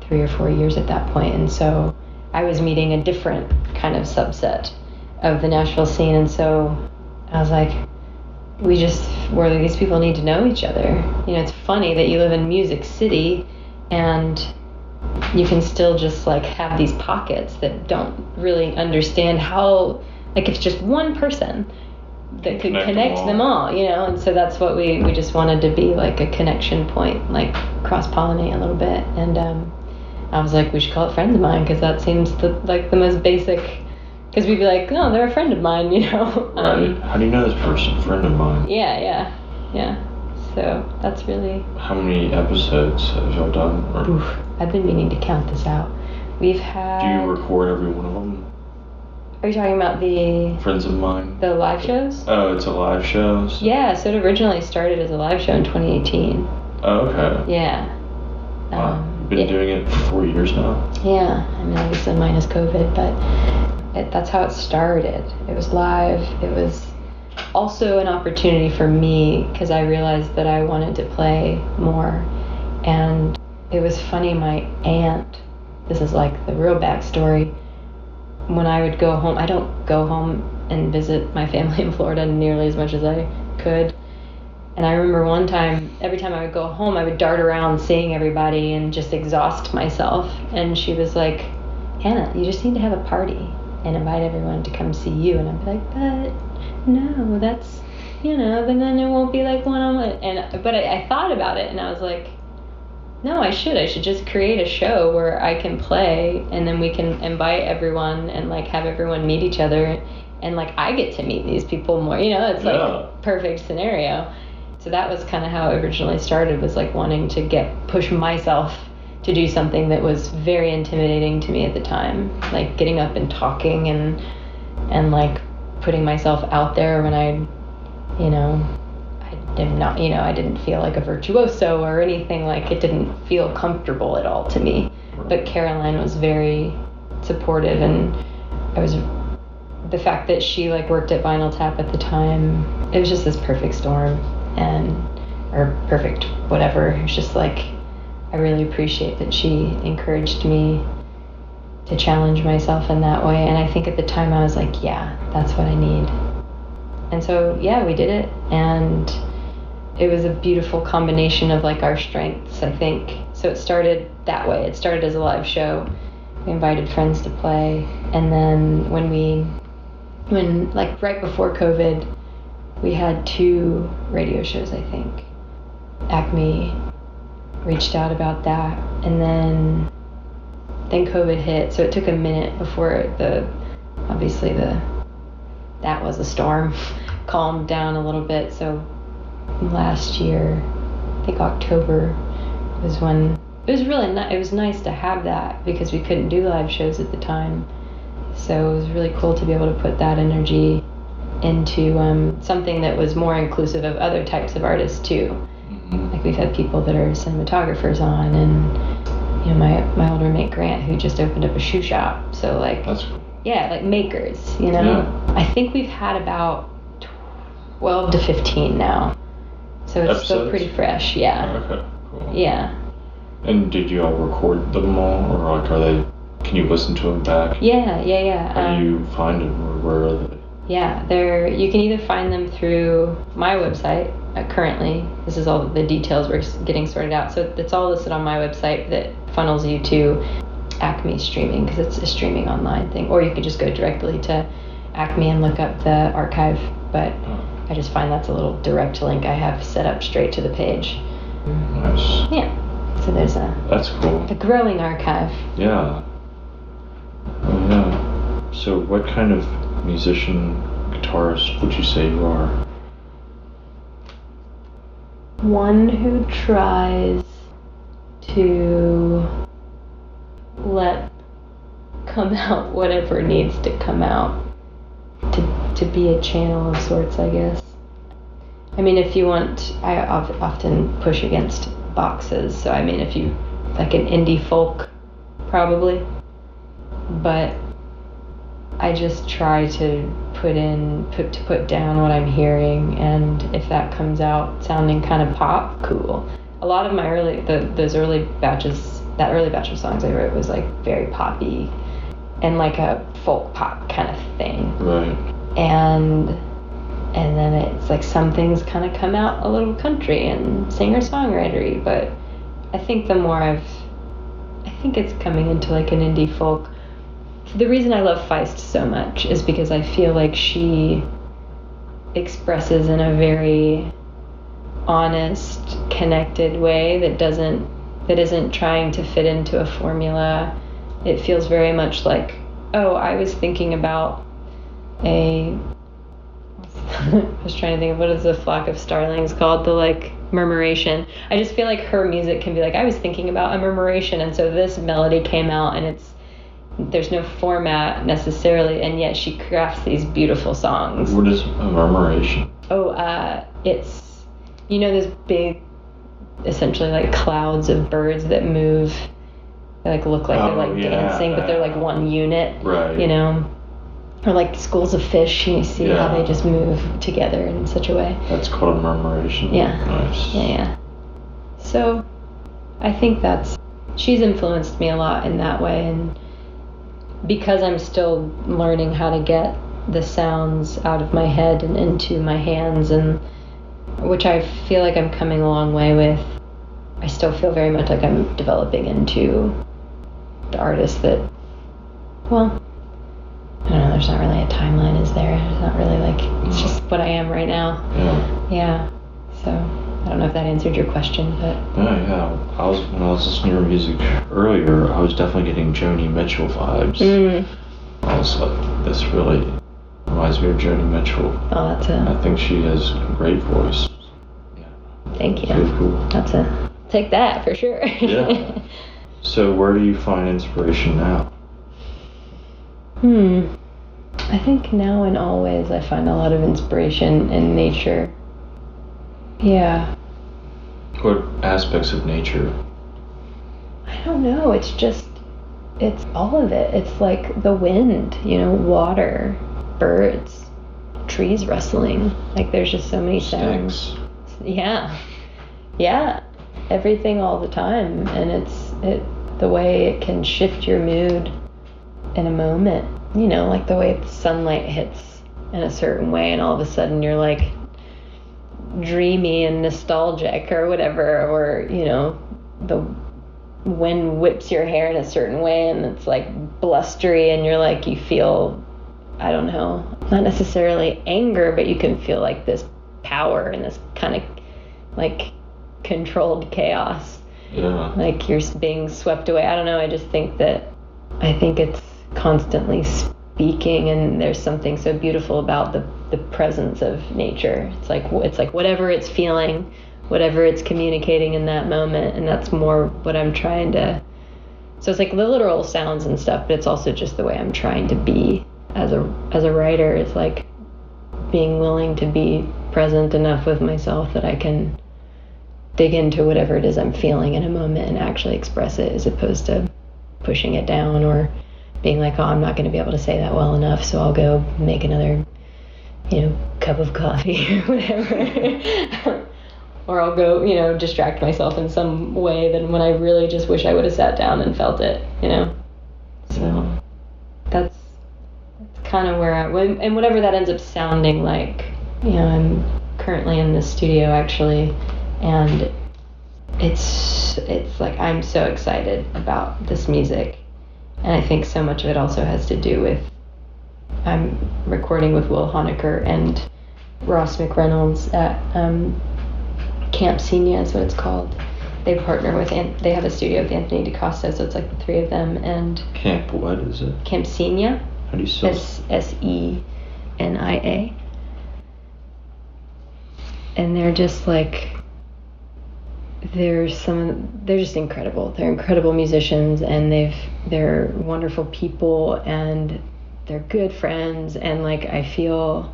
A: 3 or 4 years at that point, and so I was meeting a different kind of subset of the Nashville scene. And so I was like, these people need to know each other. It's funny that you live in Music City and you can still just like have these pockets that don't really understand how, like if just one person that could connect them all, you know. And so that's what we just wanted to be, like a connection point, like cross-pollinate a little bit. And I was like, we should call it Friends of Mine, because that seems like the most basic. Because we'd be like, no, they're a friend of mine, you know.
B: Right. How do you know this person? Friend of mine.
A: Yeah. So that's really.
B: How many episodes have y'all done?
A: Oof, I've been meaning to count this out. We've had.
B: Do you record every one of them?
A: Are you talking about the
B: Friends of Mine?
A: The live shows?
B: Oh, it's a live show? So.
A: Yeah, so it originally started as a live show in 2018.
B: Oh, okay.
A: Yeah.
B: Wow. You've been doing it for 4 years now?
A: Yeah, I mean, obviously minus COVID, but that's how it started. It was live. It was also an opportunity for me, because I realized that I wanted to play more. And it was funny, my aunt, this is like the real backstory, when I would go home, I don't go home and visit my family in Florida nearly as much as I could. And I remember one time, every time I would go home, I would dart around seeing everybody and just exhaust myself. And she was like, Hannah, you just need to have a party and invite everyone to come see you. And I'd be like, but no, that's, you know, but then it won't be like one-on-one. But I thought about it, and I was like, no, I should just create a show where I can play, and then we can invite everyone and like have everyone meet each other, and like I get to meet these people more, you know. It's like a perfect scenario. So that was kind of how it originally started, was like wanting to push myself to do something that was very intimidating to me at the time, like getting up and talking and like putting myself out there when I didn't feel like a virtuoso or anything. Like, it didn't feel comfortable at all to me. But Caroline was very supportive, and the fact that she like worked at Vinyl Tap at the time, it was just this perfect storm, or perfect whatever. It was just like, I really appreciate that she encouraged me to challenge myself in that way. And I think at the time I was like, yeah, that's what I need. And so, yeah, we did it. And it was a beautiful combination of like our strengths, I think. So it started that way. It started as a live show. We invited friends to play. And then when like right before COVID, we had 2 radio shows, I think. Acme reached out about that. And then COVID hit. So it took a minute before obviously that was a storm, calmed down a little bit. So last year, I think October, was when it was really it was nice to have that, because we couldn't do live shows at the time. So it was really cool to be able to put that energy into something that was more inclusive of other types of artists too. Mm-hmm. Like, we've had people that are cinematographers on, and you know, my old roommate Grant, who just opened up a shoe shop. So like, that's cool. Yeah, like makers, you know. Yeah. I think we've had about 12 to 15 now. So it's still pretty fresh, yeah.
B: Oh, okay, cool.
A: Yeah.
B: And did you all record them all, or like, can you listen to them back?
A: Yeah.
B: How do you find them, or where are they?
A: Yeah, you can either find them through my website. Currently, this is all the details we're getting sorted out. So it's all listed on my website that funnels you to Acme streaming, because it's a streaming online thing. Or you could just go directly to Acme and look up the archive. But I just find that's a little direct link I have set up straight to the page.
B: Nice.
A: Yeah. So there's
B: that's cool.
A: A growing archive.
B: Yeah. Oh yeah. So what kind of musician, guitarist would you say you are?
A: One who tries to let come out whatever needs to come out, to be a channel of sorts, I guess. I mean, if you want, I often push against boxes, so I mean, if you like an indie folk, probably, but I just try to put down what I'm hearing, and if that comes out sounding kind of pop, cool. A lot of my those early batches, that early batch of songs I wrote was like very poppy and like a folk pop kind of thing.
B: Right.
A: And then it's like some things kind of come out a little country and singer-songwritery, but I think I think it's coming into like an indie folk. The reason I love Feist so much is because I feel like she expresses in a very honest, connected way that isn't trying to fit into a formula. It feels very much like, oh, I was thinking about I was trying to think of what is the flock of starlings called, the like murmuration. I just feel like her music can be like, I was thinking about a murmuration, and so this melody came out, and there's no format necessarily, and yet she crafts these beautiful songs.
B: What is a murmuration?
A: Oh, it's, those big, essentially like clouds of birds that move. They like look like they're like dancing, but they're like one unit.
B: Right.
A: Or like schools of fish, you see how they just move together in such a way.
B: That's called a murmuration.
A: Yeah.
B: Nice.
A: Yeah. So I think she's influenced me a lot in that way, and because I'm still learning how to get the sounds out of my head and into my hands, and which I feel like I'm coming a long way with. I still feel very much like I'm developing into the artist that, well, I don't know, there's not really a timeline, is there? There's not really it's just what I am right now. Yeah. So, I don't know if that answered your question, but...
B: Yeah. When I was listening to your music earlier, I was definitely getting Joni Mitchell vibes. I was like, this really reminds me of Joni Mitchell.
A: Oh,
B: I think she has a great voice. Yeah.
A: Thank you.
B: Really cool.
A: Take that, for sure.
B: Yeah. So, where do you find inspiration now?
A: I think now and always I find a lot of inspiration in nature. Yeah.
B: What aspects of nature?
A: I don't know. It's all of it. It's like the wind, water, birds, trees rustling. Like there's just so many sounds.
B: Sticks.
A: Yeah. Everything all the time. And the way it can shift your mood in a moment, like the way the sunlight hits in a certain way, and all of a sudden you're like dreamy and nostalgic or whatever, or the wind whips your hair in a certain way and it's like blustery, and you're like, you feel, I don't know, not necessarily anger, but you can feel like this power and this kind of like controlled chaos. Like you're being swept away. I don't know, I think it's constantly speaking, and there's something so beautiful about the presence of nature. It's like whatever it's feeling, whatever it's communicating in that moment, and that's more what I'm trying to. So it's like the literal sounds and stuff, but it's also just the way I'm trying to be as a writer. It's like being willing to be present enough with myself that I can dig into whatever it is I'm feeling in a moment and actually express it, as opposed to pushing it down or being like, oh, I'm not going to be able to say that well enough, so I'll go make another, cup of coffee or whatever. Or I'll go, distract myself in some way than when I really just wish I would have sat down and felt it, So that's kind of where and whatever that ends up sounding like. I'm currently in the studio actually, and it's like I'm so excited about this music. And I think so much of it also has to do with, I'm recording with Will Honecker and Ross McReynolds at Camp Senia is what it's called. They partner with, they have a studio with Anthony DaCosta, so it's like the three of them. And
B: Camp, what is it?
A: Camp Senia.
B: How do you spell it?
A: Senia. And they're just like, they're just incredible. They're incredible musicians, and they're wonderful people, and they're good friends, and like I feel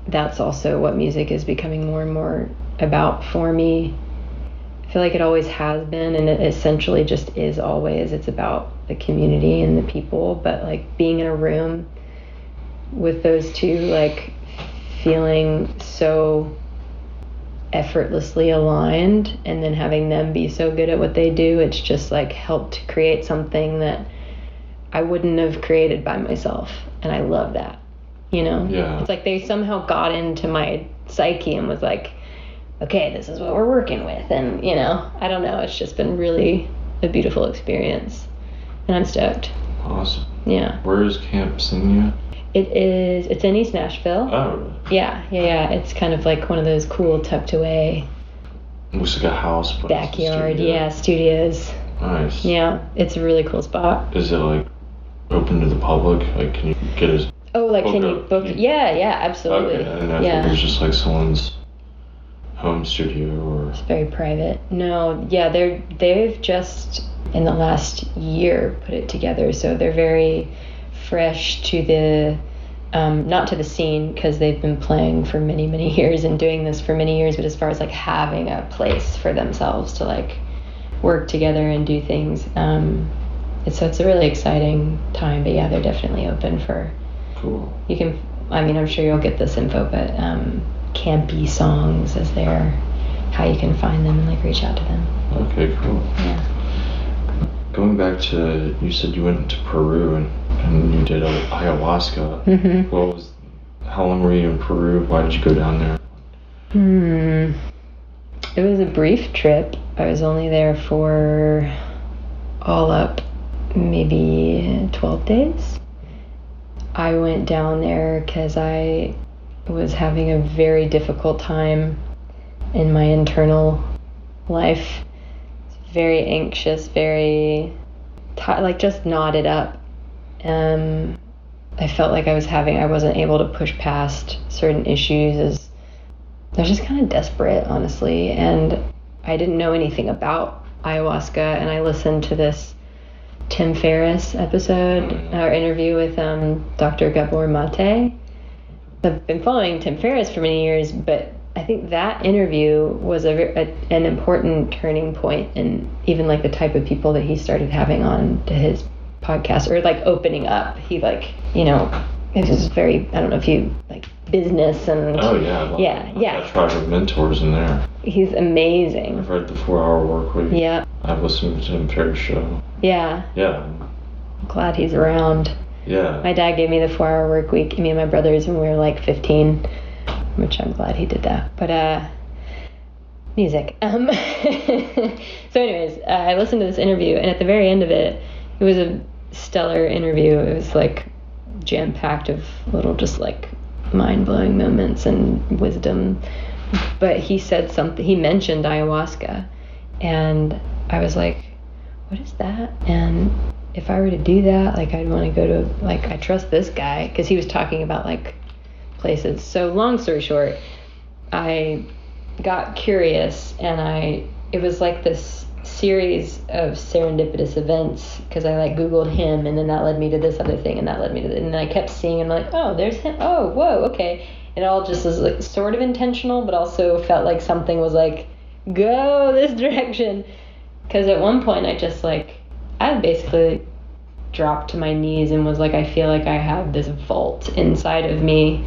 A: that's also what music is becoming more and more about for me. I feel like it always has been, and it essentially just is always. It's about the community and the people, but like being in a room with those two, like feeling so effortlessly aligned, and then having them be so good at what they do, it's just like helped create something that I wouldn't have created by myself, and I love that.
B: Yeah.
A: It's like they somehow got into my psyche and was like, okay, this is what we're working with, and I don't know, it's just been really a beautiful experience, and I'm stoked.
B: Awesome.
A: Yeah.
B: Where is Camp Signia?
A: It's in East Nashville.
B: Oh, really?
A: Yeah. It's kind of like one of those cool tucked away.
B: Looks like a house, but
A: backyard,
B: studio.
A: studios.
B: Nice.
A: Yeah, it's a really cool spot.
B: Is it like open to the public? Like, can you get a...
A: Oh, like can you book? Yeah, absolutely.
B: Okay, I didn't know if it was just like someone's home studio or...
A: It's very private. No, yeah, they've just in the last year put it together, so they're very fresh to the not to the scene, because they've been playing for many years and doing this for many years, but as far as like having a place for themselves to like work together and do things, it's a really exciting time. But yeah, they're definitely open for...
B: Cool.
A: You can, I mean, I'm sure you'll get this info, but campy songs is how you can find them and like reach out to them.
B: Okay, cool.
A: Yeah.
B: Going back to, you said you went to Peru and you did ayahuasca.
A: Mm-hmm.
B: How long were you in Peru? Why did you go down there?
A: It was a brief trip. I was only there for all up maybe 12 days. I went down there because I was having a very difficult time in my internal life. Very anxious, very like just knotted up. I felt like I wasn't able to push past certain issues, as I was just kind of desperate, honestly. And I didn't know anything about ayahuasca, and I listened to this Tim Ferriss episode, or interview with Dr. Gabor Mate. I've been following Tim Ferriss for many years, but I think that interview was an important turning point in even like the type of people that he started having on to his podcast, or like opening up. He like, it was very, I don't know if you like business and...
B: Oh yeah.
A: Yeah.
B: I tried with mentors in there.
A: He's amazing.
B: I've read the 4-Hour Workweek.
A: Yeah.
B: I've listened to Tim Ferriss show.
A: Yeah.
B: Yeah.
A: I'm glad he's around.
B: Yeah.
A: My dad gave me the 4-Hour Workweek, me and my brothers, when we were like 15, which I'm glad he did that. But music. So anyways, I listened to this interview, and at the very end of it was a stellar interview. It was like jam-packed of little just like mind-blowing moments and wisdom. But he said something, he mentioned ayahuasca, and I was like, what is that? And if I were to do that, like I'd want to go to, like, I trust this guy, because he was talking about like places. So long story short, I got curious, and it was like this series of serendipitous events, because I like Googled him, and then that led me to this other thing, and that led me to this, and then I kept seeing him, like, oh, there's him, oh, whoa, okay. It all just was like sort of intentional, but also felt like something was like, go this direction. Because at one point I basically dropped to my knees and was like, I feel like I have this vault inside of me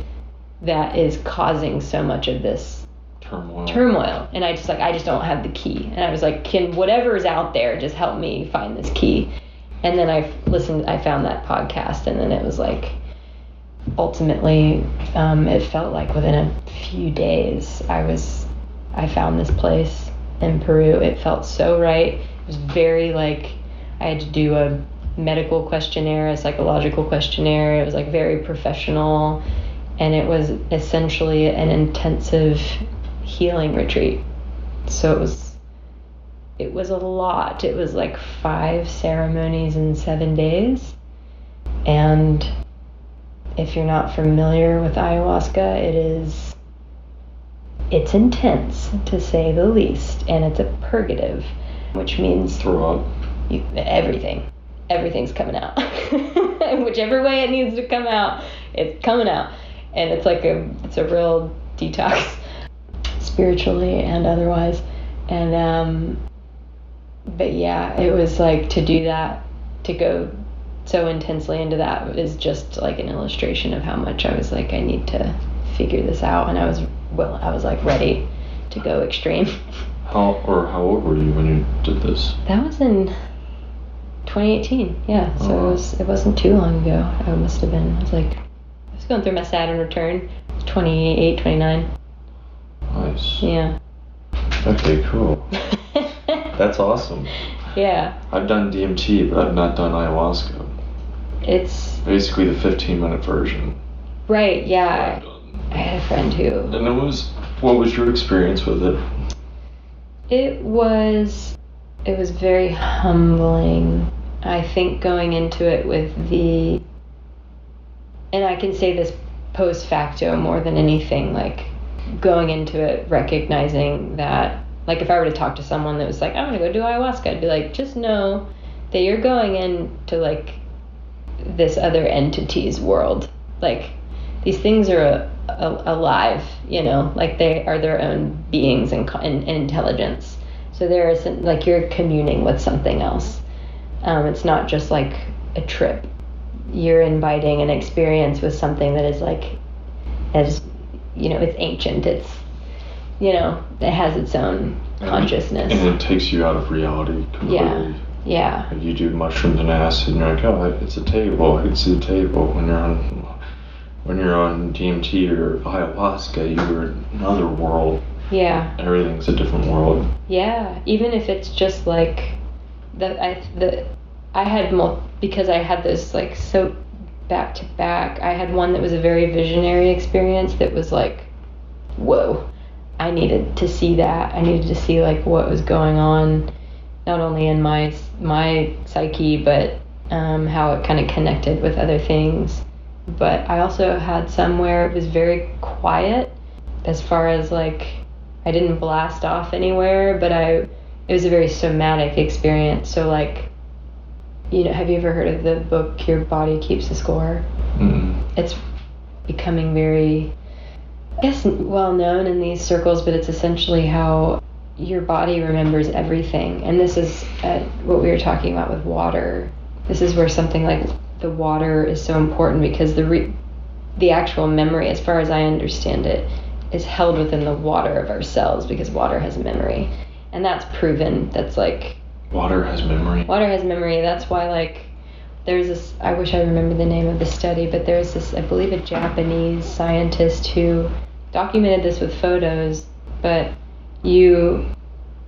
A: that is causing so much of this turmoil. And I just don't have the key. And I was like, can whatever's out there just help me find this key? And then I found that podcast, and then it was like, ultimately, it felt like within a few days I found this place in Peru. It felt so right. It was very like, I had to do a medical questionnaire, a psychological questionnaire. It was like very professional, and it was essentially an intensive healing retreat. So it was a lot. It was like 5 ceremonies in 7 days. And if you're not familiar with ayahuasca, it's intense, to say the least, and it's a purgative, which means
B: throw up.
A: Everything's coming out. Whichever way it needs to come out, it's coming out, and it's a real detox, spiritually and otherwise. And but yeah, it was like, to do that, to go so intensely into that, is just like an illustration of how much I was like, I need to figure this out. And I was like ready to go extreme.
B: How old were you when you did this?
A: That was in 2018. Yeah. So it wasn't too long ago. I was going through my Saturn return. 28, 29.
B: Nice.
A: Yeah.
B: Okay, cool. That's awesome.
A: Yeah.
B: I've done DMT, but I've not done ayahuasca.
A: it's
B: basically the 15-minute version.
A: Right, yeah. I had a friend who...
B: And what was your experience with it?
A: It was very humbling. I think going into it with and I can say this post facto more than anything, like going into it recognizing that, like if I were to talk to someone that was like, I'm gonna go do ayahuasca, I'd be like, just know that you're going into like this other entity's world. Like these things are alive, you know, like they are their own beings and intelligence. So there is like you're communing with something else. It's not just like a trip. You're inviting an experience with something that is like, as you know, it's ancient. It's, you know, it has its own consciousness. And
B: it takes you out of reality completely.
A: Yeah.
B: Like you do mushrooms and acid, and you're like, oh, it's a table. I can see the table. When you're on DMT or ayahuasca, you're in another world.
A: Yeah.
B: Everything's a different world.
A: Yeah. Even if it's just like I had because I had this like so back to back. I had one that was a very visionary experience that was like, whoa. I needed to see that. I needed to see like what was going on, not only in my psyche, but how it kind of connected with other things. But I also had some where it was very quiet, as far as like I didn't blast off anywhere, but it was a very somatic experience. So like, you know, have you ever heard of the book Your Body Keeps the Score?
B: Mm-hmm.
A: It's becoming very, I guess, well known in these circles, but it's essentially how your body remembers everything. And this is what we were talking about with water. This is where something like the water is so important, because the actual memory, as far as I understand it, is held within the water of our cells, because water has memory. And that's proven. That's like...
B: Water has memory?
A: Water has memory. That's why, like, there's this... I wish I remember the name of the study, but there's this, I believe, a Japanese scientist who documented this with photos, but he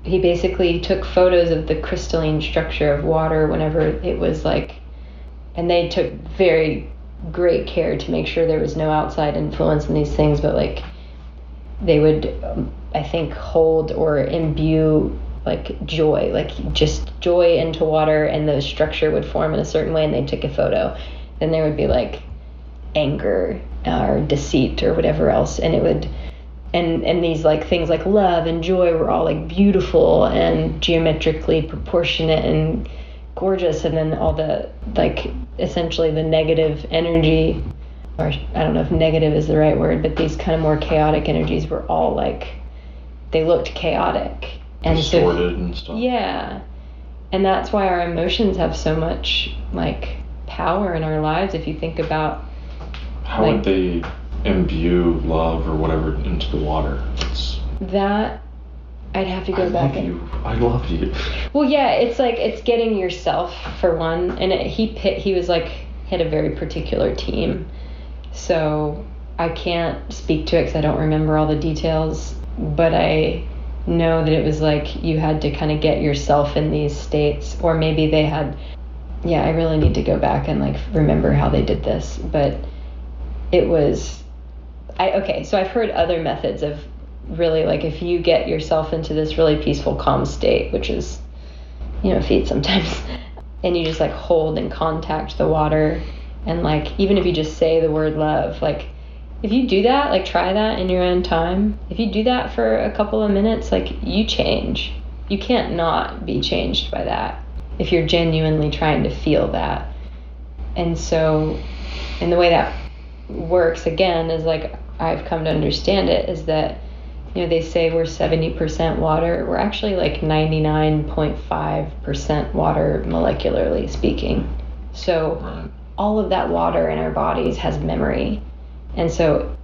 A: basically took photos of the crystalline structure of water whenever it was like... And they took very great care to make sure there was no outside influence in these things, but, like, they would, I think, hold or imbue like joy, like just joy into water, and the structure would form in a certain way, and they took a photo. Then there would be like anger or deceit or whatever else, and it would, and these like things like love and joy were all like beautiful and geometrically proportionate and gorgeous, and then all the like essentially the negative energy, or I don't know if negative is the right word, but these kind of more chaotic energies were all like, they looked chaotic and
B: distorted and stuff.
A: Yeah. And that's why our emotions have so much like power in our lives. If you think about
B: how would they imbue love or whatever into the water?
A: That I'd have to go back.
B: I love you.
A: Well, yeah, it's like it's getting yourself for one, and he was like hit a very particular team. So I can't speak to it because I don't remember all the details, but I know that it was like you had to kind of get yourself in these states, or maybe they had, yeah, I really need to go back and like remember how they did this, but it was, so I've heard other methods of really like if you get yourself into this really peaceful, calm state, which is, you know, feet sometimes, and you just like hold and contact the water, and like even if you just say the word love, like if you do that, like try that in your own time, if you do that for a couple of minutes, like you change. You can't not be changed by that if you're genuinely trying to feel that. And so, and the way that works again is like I've come to understand it is that, you know, they say we're 70% water. We're actually like 99.5% water molecularly speaking. So all of that water in our bodies has memory. And so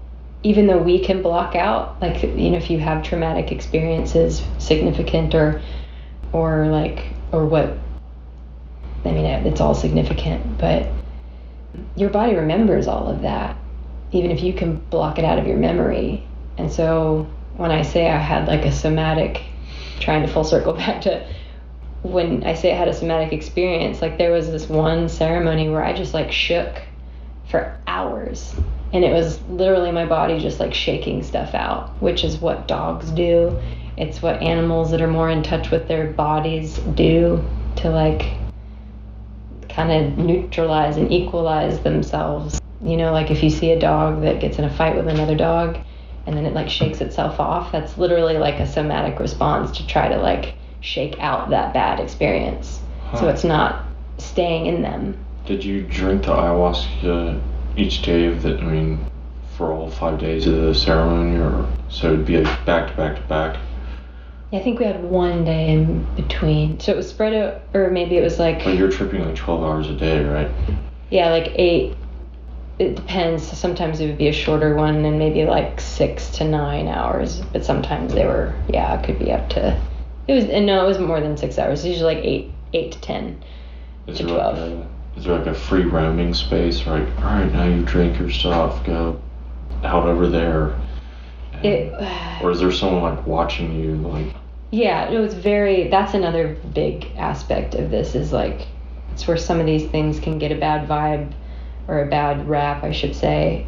A: even though we can block out, like, you know, if you have traumatic experiences, significant or what, I mean, it's all significant, but your body remembers all of that, even if you can block it out of your memory. And so when I say I had like a somatic, trying to full circle back to when I say I had a somatic experience, like there was this one ceremony where I just like shook for hours, and it was literally my body just like shaking stuff out, which is what dogs do. It's what animals that are more in touch with their bodies do to like kind of neutralize and equalize themselves. You know, like if you see a dog that gets in a fight with another dog and then it like shakes itself off, that's literally like a somatic response to try to like shake out that bad experience. So it's not staying in them.
B: Did you drink the ayahuasca each day of the, I mean, for all 5 days of the ceremony, or so it'd be like back to back to back?
A: I think we had 1 day in between. So it was spread out, or maybe it was like...
B: But you're tripping like 12 hours a day, right?
A: Yeah, like 8. It depends. Sometimes it would be a shorter one and maybe like 6 to 9 hours. But sometimes they were, it could be up to... It was more than 6 hours. It's usually like 8 to 10 to 12.
B: Is there like a free roaming space? Right, all right, now you drink your stuff, go out over there. Or is there someone like watching you, like...
A: Yeah, it was that's another big aspect of this, is like, it's where some of these things can get a bad vibe, or a bad rap, I should say.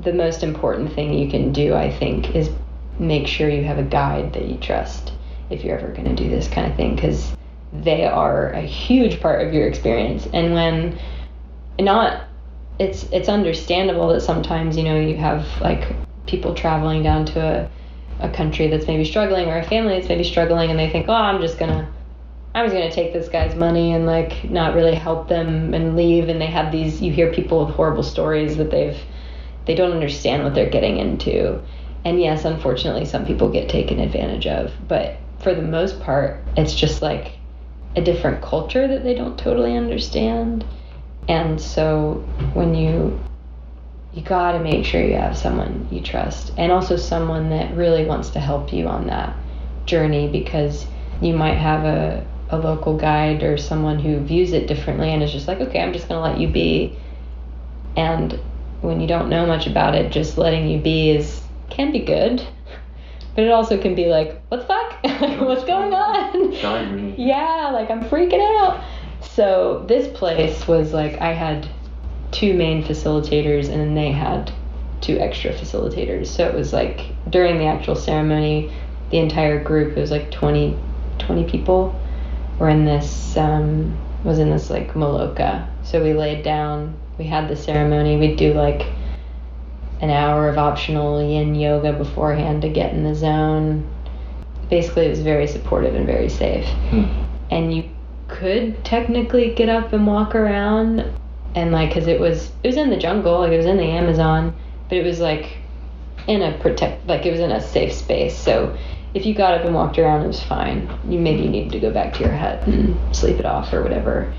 A: The most important thing you can do, I think, is make sure you have a guide that you trust if you're ever going to do this kind of thing, because they are a huge part of your experience. And when it's understandable that sometimes, you know, you have like people traveling down to a country that's maybe struggling, or a family that's maybe struggling, and they think, oh, I'm just gonna take this guy's money and like not really help them and leave. And they have these, you hear people with horrible stories that they don't understand what they're getting into. And yes, unfortunately, some people get taken advantage of, but for the most part, it's just like a different culture that they don't totally understand. And so when you gotta make sure you have someone you trust, and also someone that really wants to help you on that journey, because you might have a local guide or someone who views it differently and is just like, okay, I'm just gonna let you be. And when you don't know much about it, just letting you be can be good, but it also can be like, what the fuck? What's going on?
B: Guide me.
A: Yeah, like I'm freaking out. So this place was like, I had 2 main facilitators, and then they had 2 extra facilitators. So it was like during the actual ceremony, the entire group, it was like 20 people were in this, was in this like maloka. So we laid down, we had the ceremony, we'd do like an hour of optional yin yoga beforehand to get in the zone. Basically, it was very supportive and very safe. And you could technically get up and walk around, and like, cause it was in the jungle, like it was in the Amazon, but it was like in a it was in a safe space. So if you got up and walked around, it was fine. You needed to go back to your hut and sleep it off or whatever.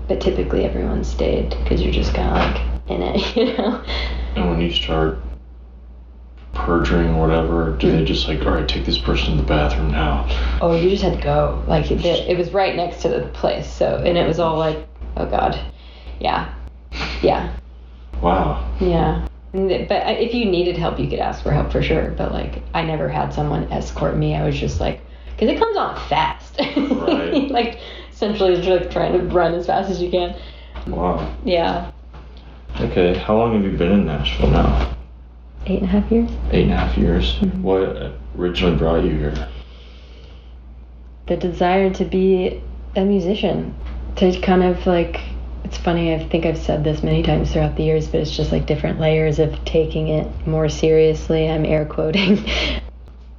A: But typically everyone stayed, because you're just kind of like in it, you know?
B: And when you start purging or whatever, do they just like, all right, take this person to the bathroom now?
A: Oh, you just had to go. Like it was right next to the place. So, and it was all like, oh God. Yeah.
B: Wow.
A: Yeah. But if you needed help, you could ask for help for sure. But like, I never had someone escort me. I was just like, because it comes on fast.
B: Right.
A: Like, essentially, you're like trying to run as fast as you can.
B: Wow.
A: Yeah.
B: Okay, how long have you been in Nashville now?
A: 8.5 years.
B: 8.5 years.
A: Mm-hmm.
B: What originally brought you here?
A: The desire to be a musician. To kind of like, it's funny, I think I've said this many times throughout the years, but it's just like different layers of taking it more seriously. I'm air quoting.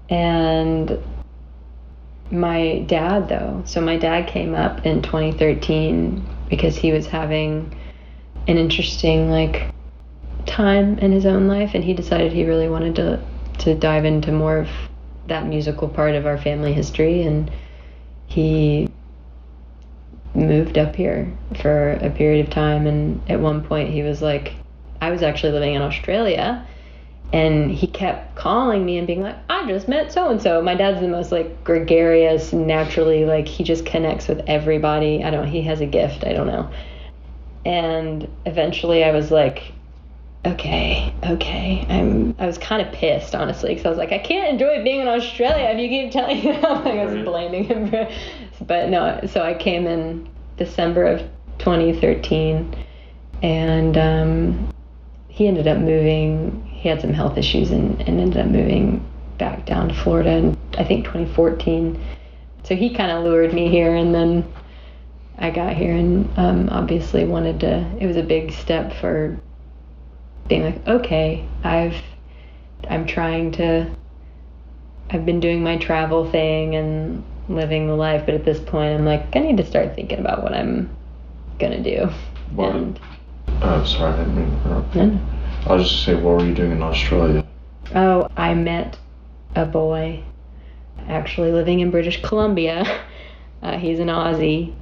A: And my dad, though. So my dad came up in 2013 because he was having an interesting like time in his own life, and he decided he really wanted to dive into more of that musical part of our family history, and he moved up here for a period of time. And at one point he was like, I was actually living in Australia, and he kept calling me and being like, I just met so and so. My dad's the most like gregarious, naturally, like he just connects with everybody. He has a gift, I don't know. And eventually I was like, okay. I was kind of pissed, honestly, because I was like, I can't enjoy being in Australia if you keep telling me that. Like, I was blaming him for But no, so I came in December of 2013, and he ended up moving. He had some health issues and ended up moving back down to Florida in, I think, 2014. So he kind of lured me here, and then I got here and obviously wanted to, it was a big step for being like, okay, I've been doing my travel thing and living the life, but at this point I'm like, I need to start thinking about what I'm gonna do.
B: What? Oh, sorry, I didn't mean to interrupt. No. I was just saying, what were you doing in Australia?
A: Oh, I met a boy actually living in British Columbia. He's an Aussie.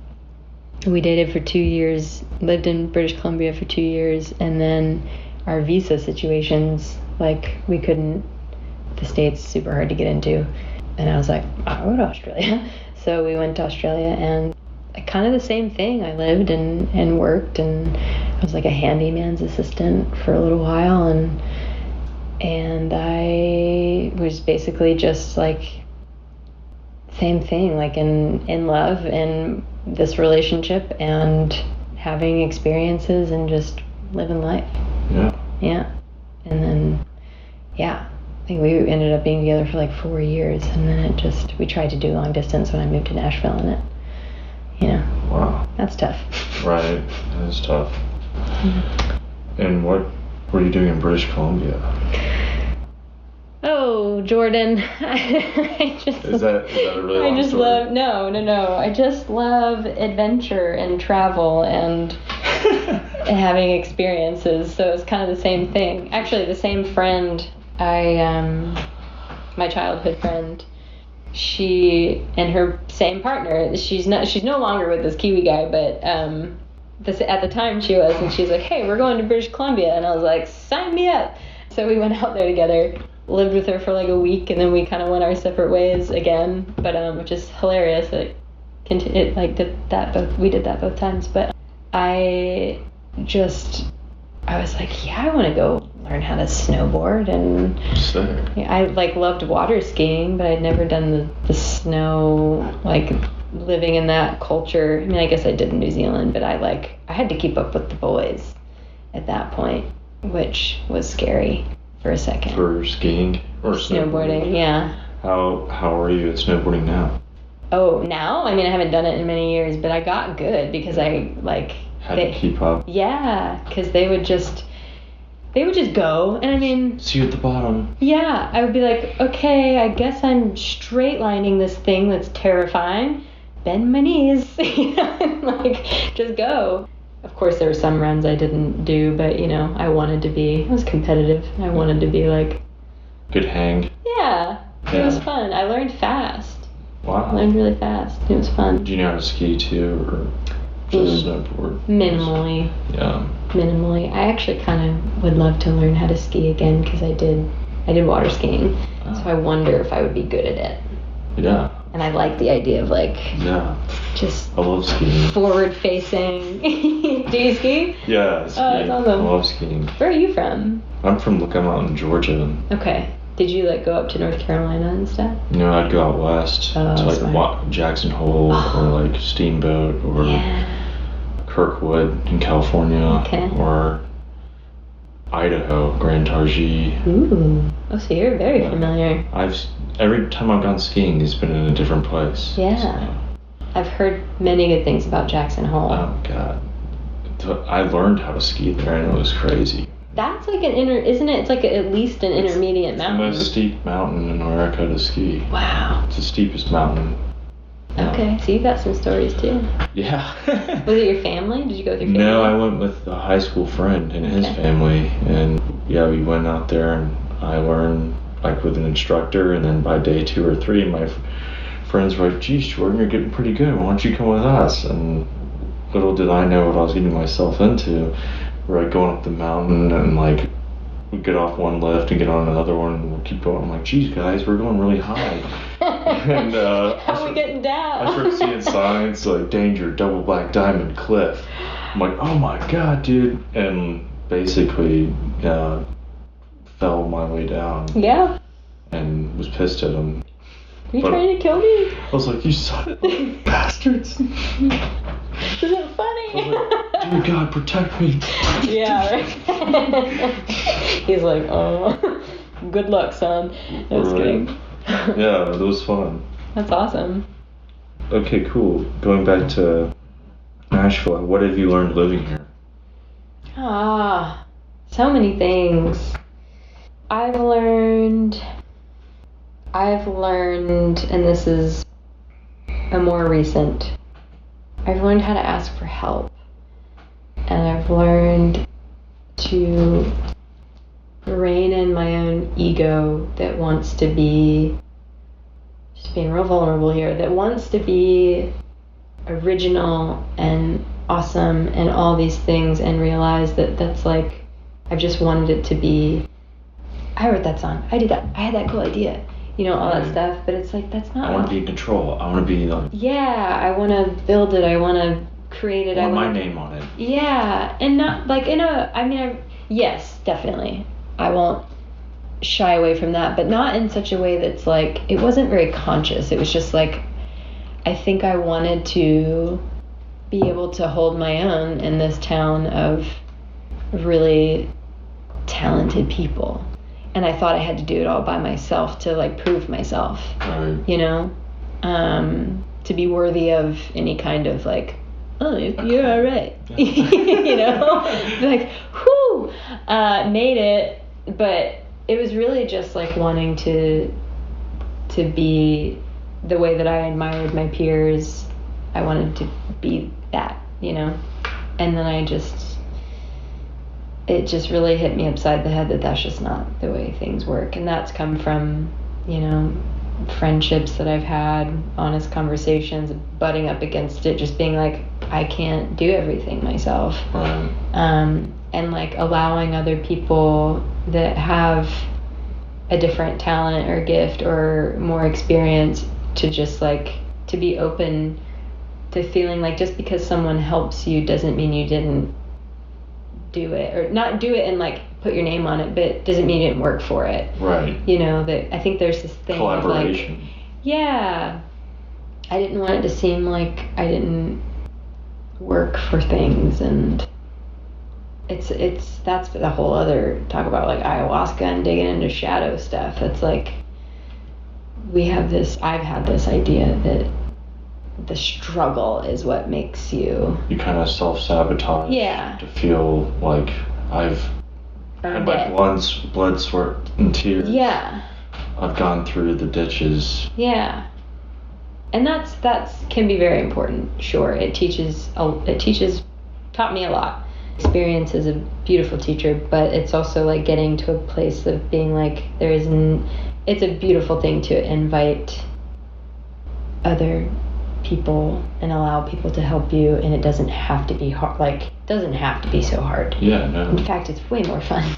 A: We dated for 2 years, lived in British Columbia for 2 years, and then our visa situations, like, we couldn't, the States super hard to get into, and I was like, I'll go to Australia. So we went to Australia, and kind of the same thing. I lived and worked, and I was like a handyman's assistant for a little while, and I was basically just like same thing, like in love and this relationship and having experiences and just living life. Yeah. And then, I think we ended up being together for like 4 years, and then we tried to do long distance when I moved to Nashville, and
B: wow,
A: that's tough.
B: Right, that is tough. Mm-hmm. And what were you doing in British Columbia?
A: Oh, Jordan.
B: Is that a really long story?
A: No. I just love adventure and travel and having experiences. So it's kind of the same thing. Actually, the same friend, my childhood friend, she and her same partner, she's no longer with this Kiwi guy, but at the time she was, and she's like, hey, we're going to British Columbia, and I was like, sign me up. So we went out there together, lived with her for like a week, and then we kind of went our separate ways again, but which is hilarious. We did that both times, but I was like, I want to go learn how to snowboard, and I loved water skiing, but I'd never done the snow, like living in that culture. I mean, I guess I did in New Zealand, but I had to keep up with the boys at that point, which was scary for a second.
B: For skiing or
A: snowboarding? Yeah.
B: How are you at snowboarding now?
A: Oh, now? I mean, I haven't done it in many years, but I got good because I
B: had to keep up.
A: Yeah, because they would just go, and I mean,
B: see you at the bottom.
A: Yeah, I would be like, okay, I guess I'm straight lining this thing that's terrifying. Bend my knees, and just go. Of course, there were some runs I didn't do, but I was competitive. I wanted to be like
B: good hang.
A: Yeah, it was fun. I learned fast.
B: Wow.
A: I learned really fast. It was fun.
B: Do you know how to ski too, or just snowboard?
A: Minimally.
B: Yeah.
A: Minimally. I actually kind of would love to learn how to ski again because I did water skiing. So I wonder if I would be good at it.
B: Yeah.
A: And I like the idea of just
B: I love skiing.
A: Forward facing. Do you ski?
B: Yeah, I ski.
A: Oh, that's awesome.
B: I love skiing.
A: Where are you from?
B: I'm from Lookout Mountain, Georgia.
A: Okay. Did you go up to North Carolina and stuff?
B: No, I'd go out west to Jackson Hole or Steamboat or Kirkwood in California or Idaho, Grand Targhee.
A: Ooh. Oh, so you're very familiar.
B: Every time I've gone skiing, it's been in a different place.
A: Yeah.
B: So.
A: I've heard many good things about Jackson Hole.
B: Oh, God. I learned how to ski there, and it was crazy.
A: That's isn't it? It's at least an intermediate mountain.
B: It's the most steep mountain in America to ski.
A: Wow.
B: It's the steepest mountain.
A: Okay, so you got some stories too.
B: Yeah.
A: Was it your family? Did you go with your family?
B: No, I went with a high school friend and his family, and we went out there, and I learned with an instructor, and then by day 2 or 3, my friends were like, geez, Jordan, you're getting pretty good. Why don't you come with us? And little did I know what I was getting myself into. We're going up the mountain, and we get off one lift and get on another one, and we'll keep going. I'm like, geez, guys, we're going really high. And
A: how are we getting down?
B: I started seeing signs danger, double black diamond cliff. I'm like, oh my God, dude. And basically fell my way down.
A: Yeah.
B: And was pissed at him.
A: you trying to kill me?
B: I was like, you son of bastards.
A: This isn't funny.
B: I was like, dear God, protect me.
A: Yeah, right. He's like, oh, good luck, son. No, just kidding.
B: Yeah, that was fun.
A: That's awesome.
B: Okay, cool. Going back to Nashville, what have you learned living here?
A: So many things. I've learned, and this is a more recent, I've learned how to ask for help. And I've learned to rein in my own ego that wants to be, just being real vulnerable here, that wants to be original and awesome and all these things, and realize that that's like, I've just wanted it to be, I wrote that song, I did that, I had that cool idea, you know, all that stuff, but it's like, that's not.
B: I want to be in control. I want to be like.
A: Yeah, I want to build it, I want to create it.
B: I want my name on it.
A: Yeah, and not like yes, definitely. I won't shy away from that, but not in such a way that's like, it wasn't very conscious. It was just like, I think I wanted to be able to hold my own in this town of really talented people. And I thought I had to do it all by myself to like prove myself,
B: right.
A: You know, to be worthy of any kind of like, oh, you're all right. You know, like, whoo, made it. But it was really just like wanting to be the way that I admired my peers. I wanted to be that, you know, and then it just really hit me upside the head that that's just not the way things work. And that's come from, you know, friendships that I've had, honest conversations, butting up against it, just being like, I can't do everything myself.
B: Right.
A: And like allowing other people that have a different talent or gift or more experience to just like, to be open to feeling like just because someone helps you doesn't mean you didn't do it, or not do it and like put your name on it, but doesn't mean you didn't work for it.
B: Right.
A: You know, that I think there's this thing
B: collaboration.
A: Of like, yeah, I didn't want it to seem like I didn't work for things, and that's the whole other talk about like ayahuasca and digging into shadow stuff. It's like I've had this idea that the struggle is what makes you
B: kind of self-sabotage.
A: Yeah.
B: To feel like I've had my blood, sweat, and tears.
A: Yeah.
B: I've gone through the ditches.
A: Yeah. And that's can be very important. Sure, taught me a lot. Experience is a beautiful teacher, but it's also like getting to a place of being like, it's a beautiful thing to invite other people and allow people to help you, and it doesn't have to be hard, like, it doesn't have to be so hard.
B: Yeah, no.
A: In fact, it's way more fun.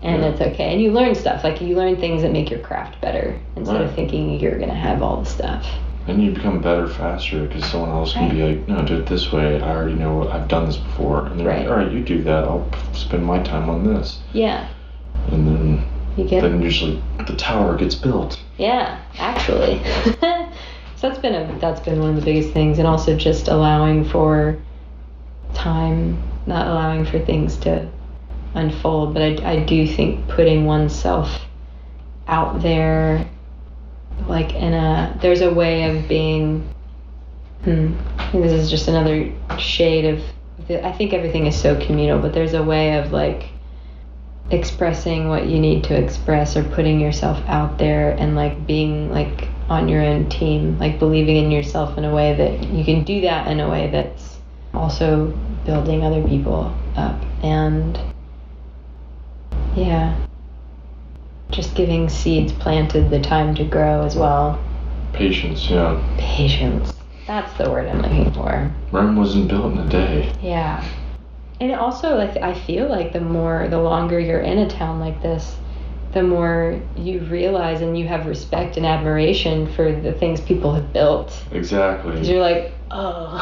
A: And it's okay. And you learn stuff, like you learn things that make your craft better instead of thinking you're going to have all the stuff.
B: And you become better faster because someone else can be like, no, do it this way. I already know, I've done this before. And they're like, all right, you do that. I'll spend my time on this.
A: Yeah.
B: And then usually the tower gets built.
A: Yeah, actually. So that's been one of the biggest things, and also just allowing for time, not allowing for things to unfold. But I do think putting oneself out there, like there's a way of being, I think this is just another shade of, I think everything is so communal, but there's a way of like expressing what you need to express, or putting yourself out there and like being like on your own team, like believing in yourself in a way that you can do that in a way that's also building other people up. And yeah, just giving seeds planted the time to grow as well. Patience. That's the word I'm looking for.
B: Rome wasn't built in a day.
A: Yeah. And also, like, I feel like the longer you're in a town like this, the more you realize and you have respect and admiration for the things people have built.
B: Exactly.
A: Because you're like, oh.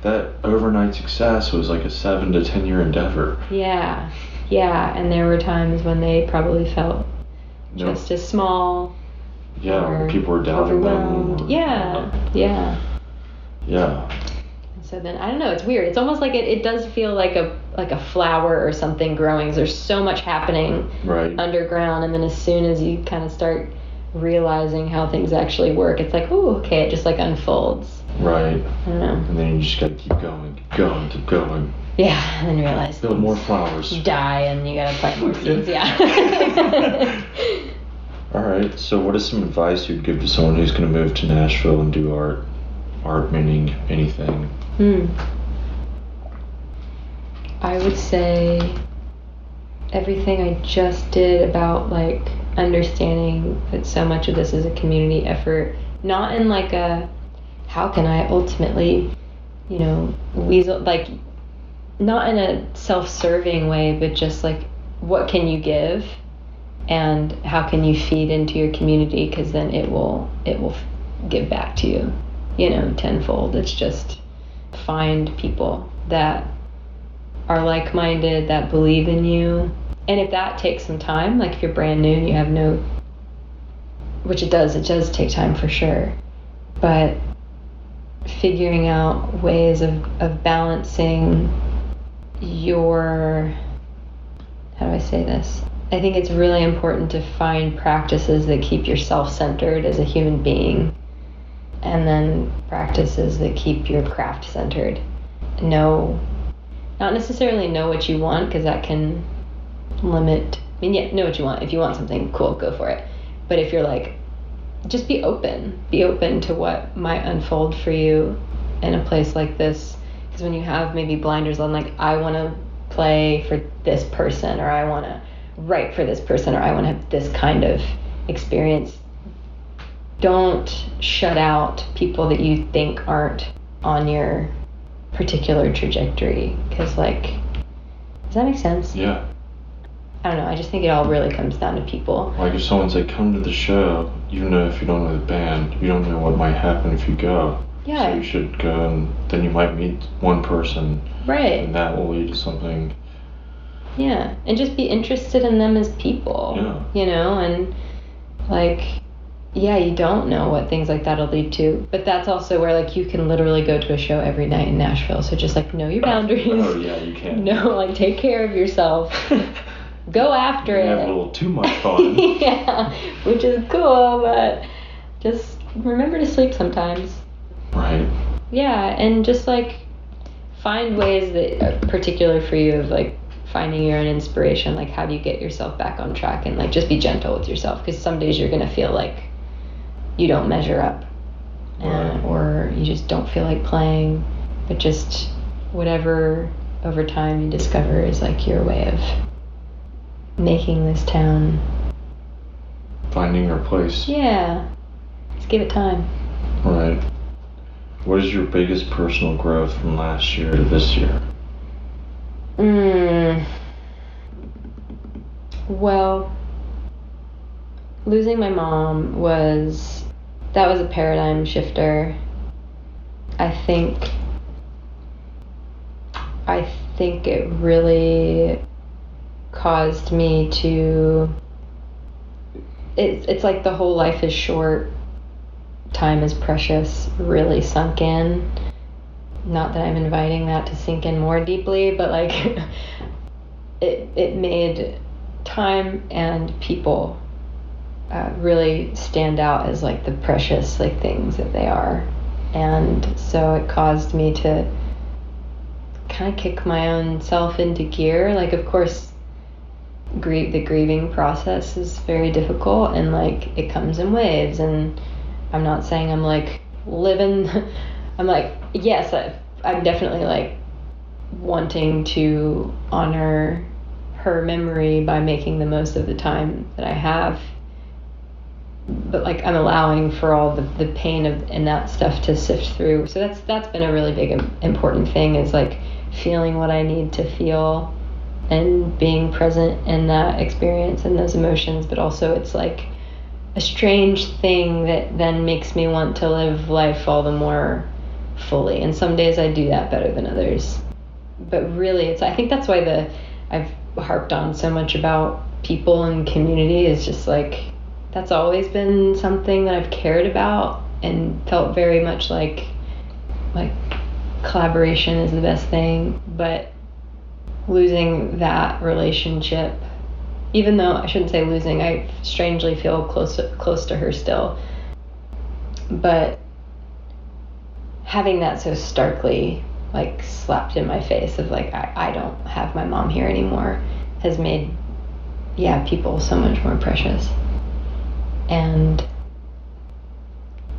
B: That overnight success was like a 7 to 10 year endeavor.
A: Yeah. And there were times when they probably felt just as small,
B: Yeah, when people are doubting them. Or,
A: Yeah.
B: Yeah.
A: So then I don't know, it's weird. It's almost like it does feel like a flower or something growing. There's so much happening underground, and then as soon as you kind of start realizing how things actually work, it's like, oh, okay, it just like unfolds.
B: Right.
A: I don't know.
B: And then you just gotta keep going.
A: Yeah, and then you realize
B: build more flowers.
A: Die, and you gotta plant more seeds. Yeah.
B: All right. So, what is some advice you'd give to someone who's gonna move to Nashville and do art? Art meaning anything.
A: I would say everything I just did about like understanding that so much of this is a community effort, not in like a how can I ultimately, weasel, like not in a self-serving way, but just like what can you give and how can you feed into your community, because then it will give back to you, tenfold. It's just find people that are like-minded, that believe in you. And if that takes some time, like if you're brand new and you have no, which it does take time for sure, but figuring out ways of balancing your, how do I say this? I think it's really important to find practices that keep you self-centered as a human being, and then practices that keep your craft centered. Not necessarily know what you want, because that can limit. Know what you want. If you want something cool, go for it. But if you're like, just be open to what might unfold for you in a place like this. Because when you have maybe blinders on, like, I want to play for this person, or I want to write for this person, or I want to have this kind of experience, don't shut out people that you think aren't on your particular trajectory. Because, like, does that make sense?
B: Yeah.
A: I don't know, I just think it all really comes down to people.
B: Like if someone's like, come to the show, even if you don't know the band, you don't know what might happen if you go.
A: Yeah.
B: So you should go, and then you might meet one person.
A: Right.
B: And that will lead to something.
A: Yeah, and just be interested in them as people.
B: Yeah.
A: And like, yeah, you don't know what things like that'll lead to, but that's also where like you can literally go to a show every night in Nashville. So just like know your boundaries.
B: Oh yeah, you can.
A: Like take care of yourself. Go after it.
B: Have a little too much fun.
A: Yeah, which is cool, but just remember to sleep sometimes.
B: Right.
A: Yeah, and just like find ways that are particular for you of like finding your own inspiration. Like how do you get yourself back on track, and like just be gentle with yourself, because some days you're gonna feel like you don't measure up, or you just don't feel like playing. But just whatever over time you discover is like your way of making this town,
B: finding your place.
A: Yeah, just give it time.
B: Right. What is your biggest personal growth from last year to this year?
A: Well, losing my mom was a paradigm shifter. I think it really caused me to, it's like the whole life is short, time is precious, really sunk in. Not that I'm inviting that to sink in more deeply, but like it made time and people really stand out as like the precious like things that they are. And so it caused me to kind of kick my own self into gear. Like, of course, the grieving process is very difficult, and like it comes in waves, and I'm not saying I'm like living I'm like, yes, I'm definitely like wanting to honor her memory by making the most of the time that I have, but like I'm allowing for all the pain and that stuff to sift through. So that's been a really big important thing, is like feeling what I need to feel and being present in that experience and those emotions. But also it's like a strange thing that then makes me want to live life all the more fully. And some days I do that better than others. But really, I think that's why I've harped on so much about people and community, is just like that's always been something that I've cared about and felt very much like collaboration is the best thing. But losing that relationship, even though I shouldn't say losing, I strangely feel close to her still. But having that so starkly like slapped in my face of like I don't have my mom here anymore has made people so much more precious. And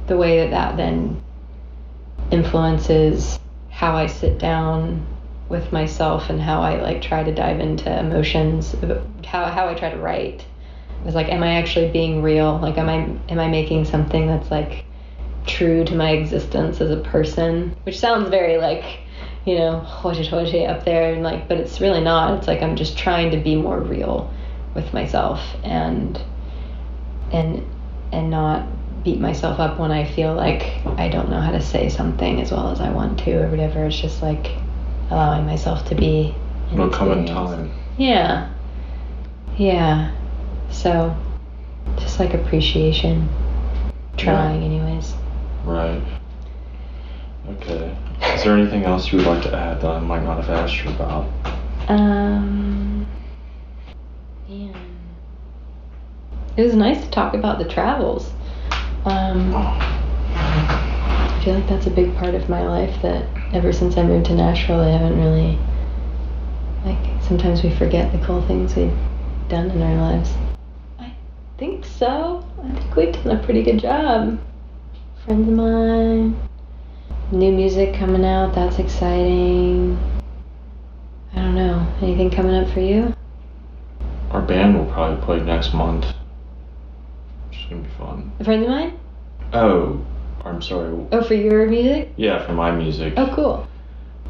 A: the way that then influences how I sit down with myself and how I like try to dive into emotions, how I try to write. It's like, am I actually being real? Like, am I making something that's like true to my existence as a person? Which sounds very like, you know, hoji up there, and like, but it's really not. It's like I'm just trying to be more real with myself and not beat myself up when I feel like I don't know how to say something as well as I want to or whatever. It's just like allowing myself to be.
B: It'll come in time.
A: Yeah. So, just like appreciation. Trying, anyways.
B: Right. Okay. Is there anything else you would like to add that I might not have asked you about?
A: Man. It was nice to talk about the travels. I feel like that's a big part of my life that ever since I moved to Nashville, I haven't really, like, sometimes we forget the cool things we've done in our lives. I think so. I think we've done a pretty good job. Friends of mine, new music coming out, that's exciting. I don't know, anything coming up for you?
B: Our band will probably play next month. It's gonna be fun.
A: A friend of mine?
B: Oh, I'm sorry.
A: Oh, for your music?
B: Yeah, for my music.
A: Oh, cool.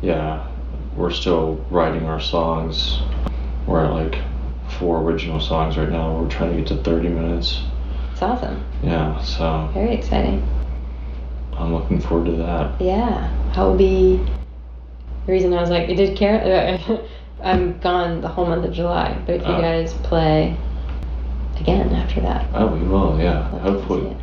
B: Yeah, we're still writing our songs. We're at like 4 original songs right now. We're trying to get to 30 minutes.
A: It's awesome.
B: Yeah, so.
A: Very exciting.
B: I'm looking forward to that.
A: Yeah, I'll be. The reason I was like, I did care. I'm gone the whole month of July, but if you guys play again after that.
B: Oh, we will, yeah.
A: Hopefully.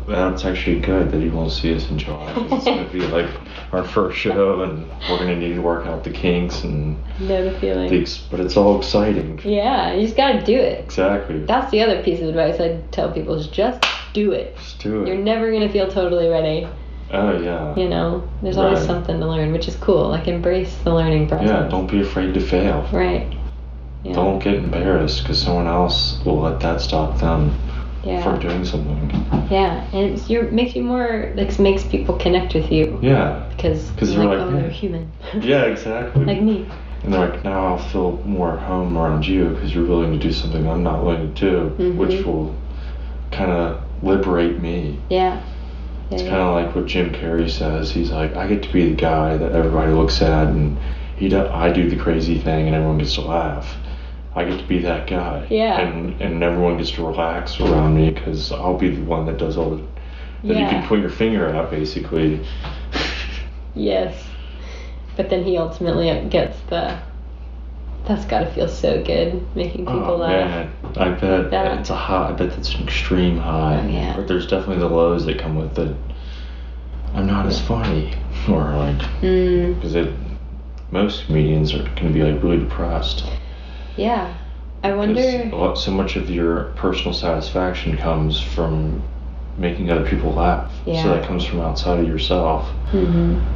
B: That's actually good that you won't see us in July. It's going to be like our first show, and we're going to need to work out the kinks and.
A: Know the feeling.
B: But it's all exciting.
A: Yeah, you just got to do it.
B: Exactly.
A: That's the other piece of advice I'd tell people is just do it.
B: Just do it.
A: You're never going to feel totally ready.
B: Oh, yeah.
A: You know, there's always something to learn, which is cool. Like, embrace the learning process.
B: Yeah, don't be afraid to fail.
A: Right. Yeah.
B: Don't get embarrassed because someone else will let that stop them from doing something.
A: Yeah, and makes you more, like, makes people connect with you.
B: Yeah.
A: Because
B: you're like,
A: oh, they're human.
B: Yeah, exactly.
A: Like me.
B: And they're like, now I'll feel more at home around you because you're willing to do something I'm not willing to do, which will kind of liberate me.
A: Yeah.
B: It's kind of like what Jim Carrey says. He's like, I get to be the guy that everybody looks at, and I do the crazy thing, and everyone gets to laugh. I get to be that guy.
A: Yeah.
B: And everyone gets to relax around me because I'll be the one that does all the. That you can put your finger at, basically.
A: Yes. But then he ultimately gets the. That's got to feel so good, making people laugh.
B: Man, I bet it's a high. I bet that's an extreme high.
A: Oh, yeah.
B: But there's definitely the lows that come with it. I'm not as funny, or like, because most comedians are going to be like really depressed.
A: Yeah, I wonder.
B: So much of your personal satisfaction comes from making other people laugh.
A: Yeah.
B: So that comes from outside of yourself.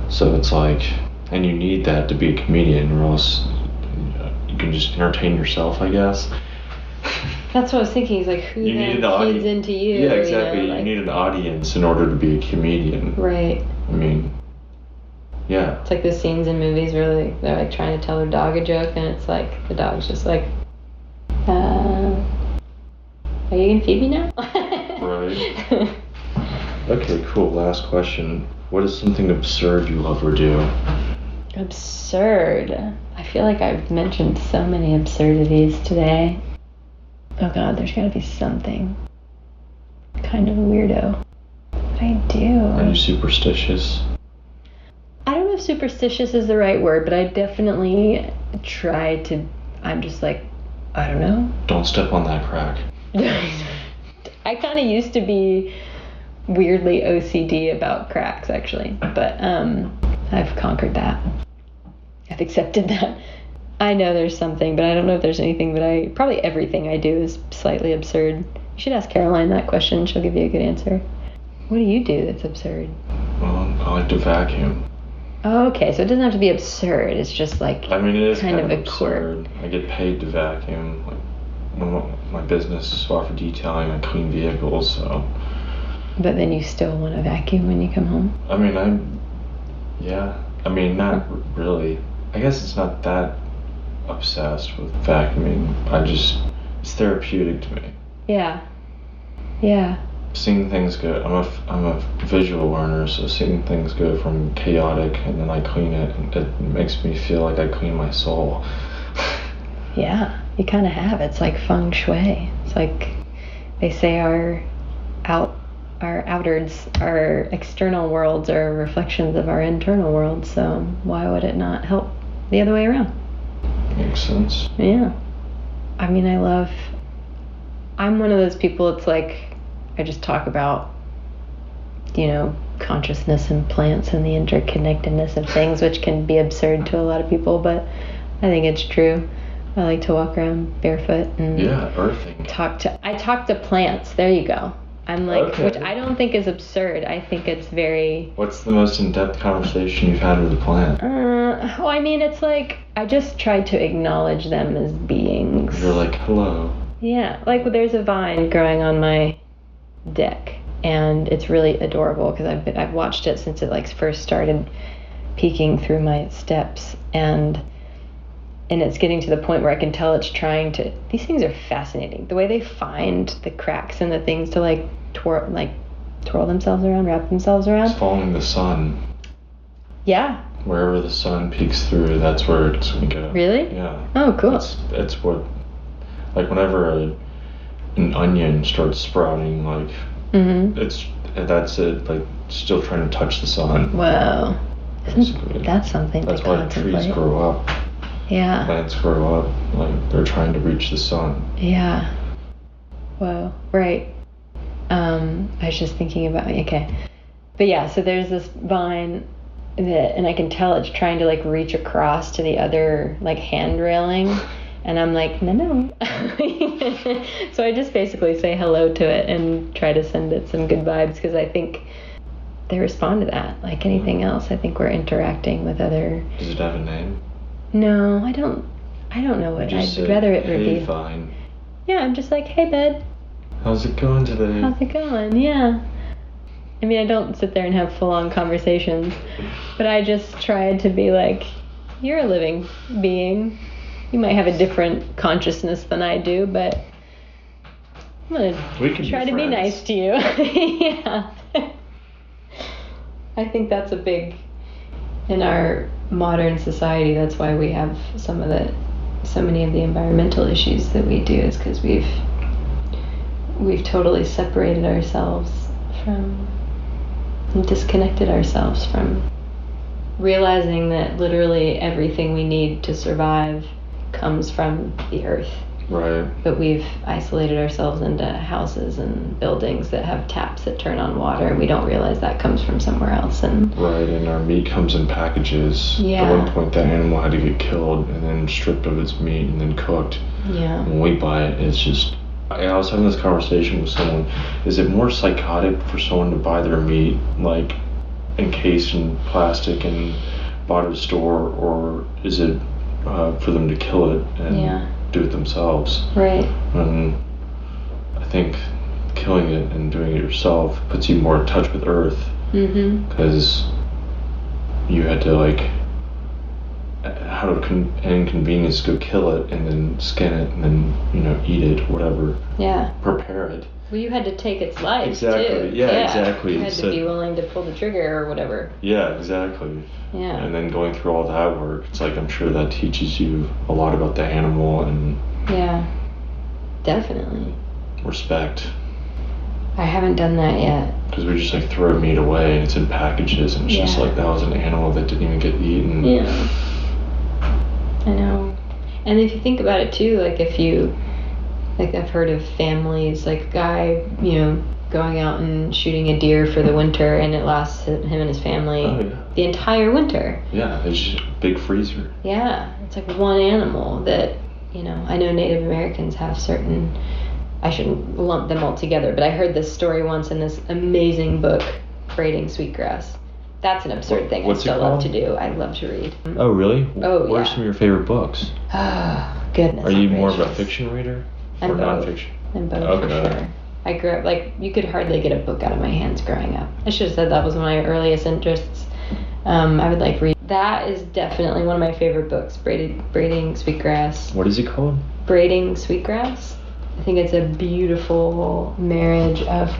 B: So it's like, and you need that to be a comedian, or else. You can just entertain yourself, I guess.
A: That's what I was thinking. He's like, who then feeds into you?
B: Yeah, exactly.
A: You know, like,
B: you need an audience in order to be a comedian.
A: Right.
B: I mean, yeah.
A: It's like those scenes in movies where they're like trying to tell their dog a joke, and it's like the dog's just like, are you gonna feed me now?
B: Right. Okay, cool. Last question. What is something absurd you love or do?
A: Absurd. I feel like I've mentioned so many absurdities today. Oh god, there's gotta be something. Kind of a weirdo. What I do.
B: Are you superstitious?
A: I don't know if superstitious is the right word, but I definitely try to. I'm just like, I don't know.
B: Don't step on that crack.
A: I kind of used to be weirdly OCD about cracks, actually, but I've conquered that. I've accepted that. I know there's something, but I don't know if there's anything that probably everything I do is slightly absurd. You should ask Caroline that question. She'll give you a good answer. What do you do that's absurd?
B: Well, I like to vacuum.
A: Oh, okay, so it doesn't have to be absurd. It's just like
B: I mean, it is
A: kind of a
B: absurd.
A: quirk.
B: I get paid to vacuum. Like, when my business is for detailing, I clean vehicles, so.
A: But then you still want to vacuum when you come home?
B: I mean, not really. I guess it's not that obsessed with vacuuming. It's therapeutic to me.
A: Yeah.
B: Seeing things go. I'm a visual learner, so seeing things go from chaotic and then I clean it, and it makes me feel like I clean my soul.
A: Yeah, you kind of have. It's like feng shui. It's like they say our outwards, our external worlds are reflections of our internal world. So why would it not help the other way around?
B: Makes sense.
A: Yeah. I mean, I'm one of those people, it's like, I just talk about, consciousness and plants and the interconnectedness of things, which can be absurd to a lot of people, but I think it's true. I like to walk around barefoot and
B: earthing.
A: I talk to plants. There you go. I'm like,
B: okay.
A: Which I don't think is absurd. I think it's very...
B: What's the most in-depth conversation you've had with a plant?
A: It's like, I just try to acknowledge them as beings.
B: You're like, hello.
A: Yeah, like there's a vine growing on my deck, and it's really adorable because I've watched it since it like first started peeking through my steps, and it's getting to the point where I can tell it's trying to. These things are fascinating. The way they find the cracks and the things to like twirl themselves around, wrap themselves around.
B: It's following the sun.
A: Yeah.
B: Wherever the sun peeks through, that's where it's gonna go.
A: Really?
B: Yeah.
A: Oh, cool.
B: It's what, like whenever an onion starts sprouting, like that's it. Like still trying to touch the sun.
A: Wow. That's something
B: That's
A: to
B: why
A: contemplate.
B: trees grow up.
A: Yeah.
B: Plants grow up, like they're trying to reach the sun.
A: Yeah. Whoa. Right. I was just thinking about, okay. But yeah, so there's this vine and I can tell it's trying to like reach across to the other like hand railing, and I'm like, no. So I just basically say hello to it and try to send it some good vibes, because I think they respond to that. Like anything else, I think we're interacting with other...
B: Does it have a name?
A: No, I don't know it. I'd rather it
B: hey,
A: be...
B: fine.
A: Yeah, I'm just like, hey, bud.
B: How's it going today?
A: How's it going? Yeah. I mean, I don't sit there and have full-on conversations, but I just try to be like, you're a living being. You might have a different consciousness than I do, but I'm going to try to be nice to you. Yeah. I think that's a big, in our modern society, that's why we have so many of the environmental issues that we do, is because we've totally separated ourselves from, and disconnected ourselves from realizing that literally everything we need to survive comes from the earth.
B: Right.
A: But we've isolated ourselves into houses and buildings that have taps that turn on water. We don't realize that comes from somewhere else. And
B: right, and our meat comes in packages.
A: Yeah.
B: At one point, that animal had to get killed and then stripped of its meat and then cooked.
A: Yeah.
B: When we buy it, it's just... I was having this conversation with someone. Is it more psychotic for someone to buy their meat, like, encased in plastic and bought at a store, or is it for them to kill it and do it themselves?
A: Right.
B: And I think killing it and doing it yourself puts you more in touch with Earth, because you had to, like, out of inconvenience, go kill it and then skin it and then eat it, whatever.
A: Yeah.
B: Prepare it.
A: Well, you had to take its life
B: exactly.
A: too.
B: Yeah, exactly.
A: You had to be willing to pull the trigger or whatever.
B: Yeah, exactly.
A: Yeah.
B: And then going through all that work, it's like, I'm sure that teaches you a lot about the animal and...
A: Yeah, definitely.
B: Respect.
A: I haven't done that yet.
B: Because we just like throw meat away and it's in packages and it's just like, that was an animal that didn't even get eaten.
A: Yeah. I know. And if you think about it too, like if you Like I've heard of families, like a guy, going out and shooting a deer for the winter, and it lasts him and his family the entire winter.
B: Yeah, it's just a big freezer.
A: Yeah, it's like one animal that, I know Native Americans have certain, I shouldn't lump them all together, but I heard this story once in this amazing book, Braiding Sweetgrass. That's an absurd thing I still love to do. I love to read.
B: Oh, really?
A: Oh,
B: What are some of your favorite books?
A: Oh, goodness.
B: Are you more of a fiction reader or nonfiction?
A: I'm both for sure. I grew up, you could hardly get a book out of my hands growing up. I should have said that was one of my earliest interests. I would read. That is definitely one of my favorite books, Braiding Sweetgrass.
B: What is it called?
A: Braiding Sweetgrass. I think it's a beautiful marriage of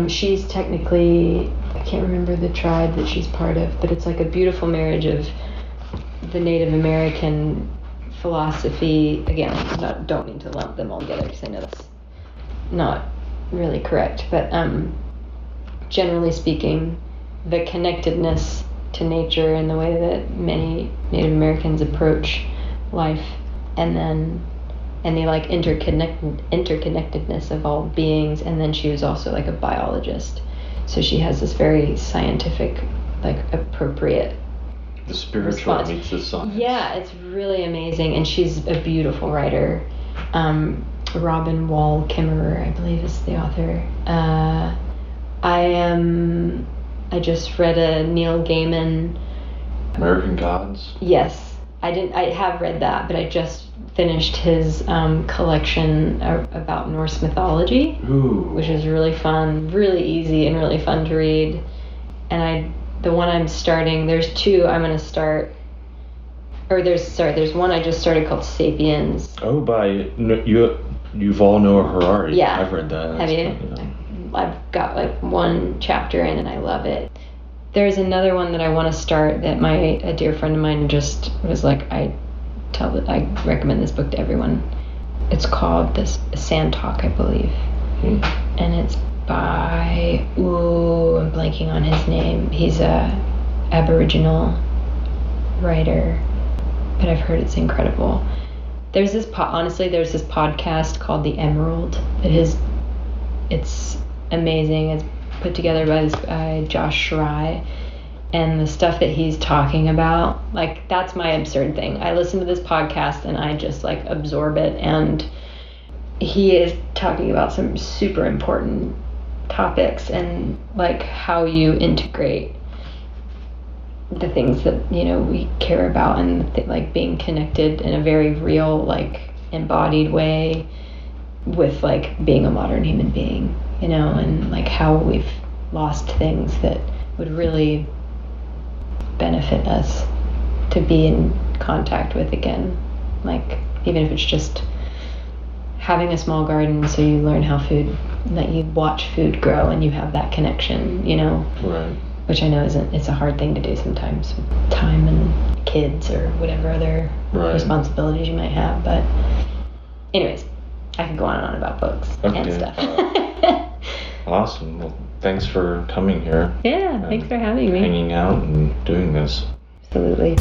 A: she's technically, I can't remember the tribe that she's part of, but it's like a beautiful marriage of the Native American philosophy. Again, don't mean to lump them all together because I know that's not really correct, but generally speaking, the connectedness to nature and the way that many Native Americans approach life, and the interconnectedness of all beings. And then she was also a biologist, so she has this very scientific, appropriate
B: the spiritual
A: response.
B: Meets the science.
A: Yeah, it's really amazing, and she's a beautiful writer. Robin Wall Kimmerer, I believe, is the author. I just read a Neil Gaiman.
B: American Gods?
A: Yes, I have read that, but I just finished his collection about Norse mythology.
B: Ooh.
A: Which is really fun, really easy, and really fun to read. And the one I'm starting, there's two I'm going to start. There's one I just started called Sapiens.
B: Oh, by Yuval Noah Harari.
A: Yeah.
B: I've read that.
A: Have you? I've got one chapter in and I love it. There's another one that I want to start that a dear friend of mine just was like, I recommend this book to everyone. It's called Sand Talk, I believe. And it's by, I'm blanking on his name. He's a Aboriginal writer, but I've heard it's incredible. There's this podcast called The Emerald. It's amazing. It's put together by this guy, Josh Schry, and the stuff that he's talking about, that's my absurd thing. I listen to this podcast and I just absorb it, and he is talking about some super important topics, and how you integrate the things that we care about, and being connected in a very real embodied way with being a modern human being, and how we've lost things that would really benefit us to be in contact with again, even if it's just having a small garden so you learn that you watch food grow and you have that connection,
B: Right.
A: Which I know it's a hard thing to do sometimes with time and kids or whatever other responsibilities you might have. But anyways, I could go on and on about books and stuff.
B: Awesome. Well, thanks for coming here.
A: Yeah, thanks for having me.
B: Hanging out and doing this.
A: Absolutely.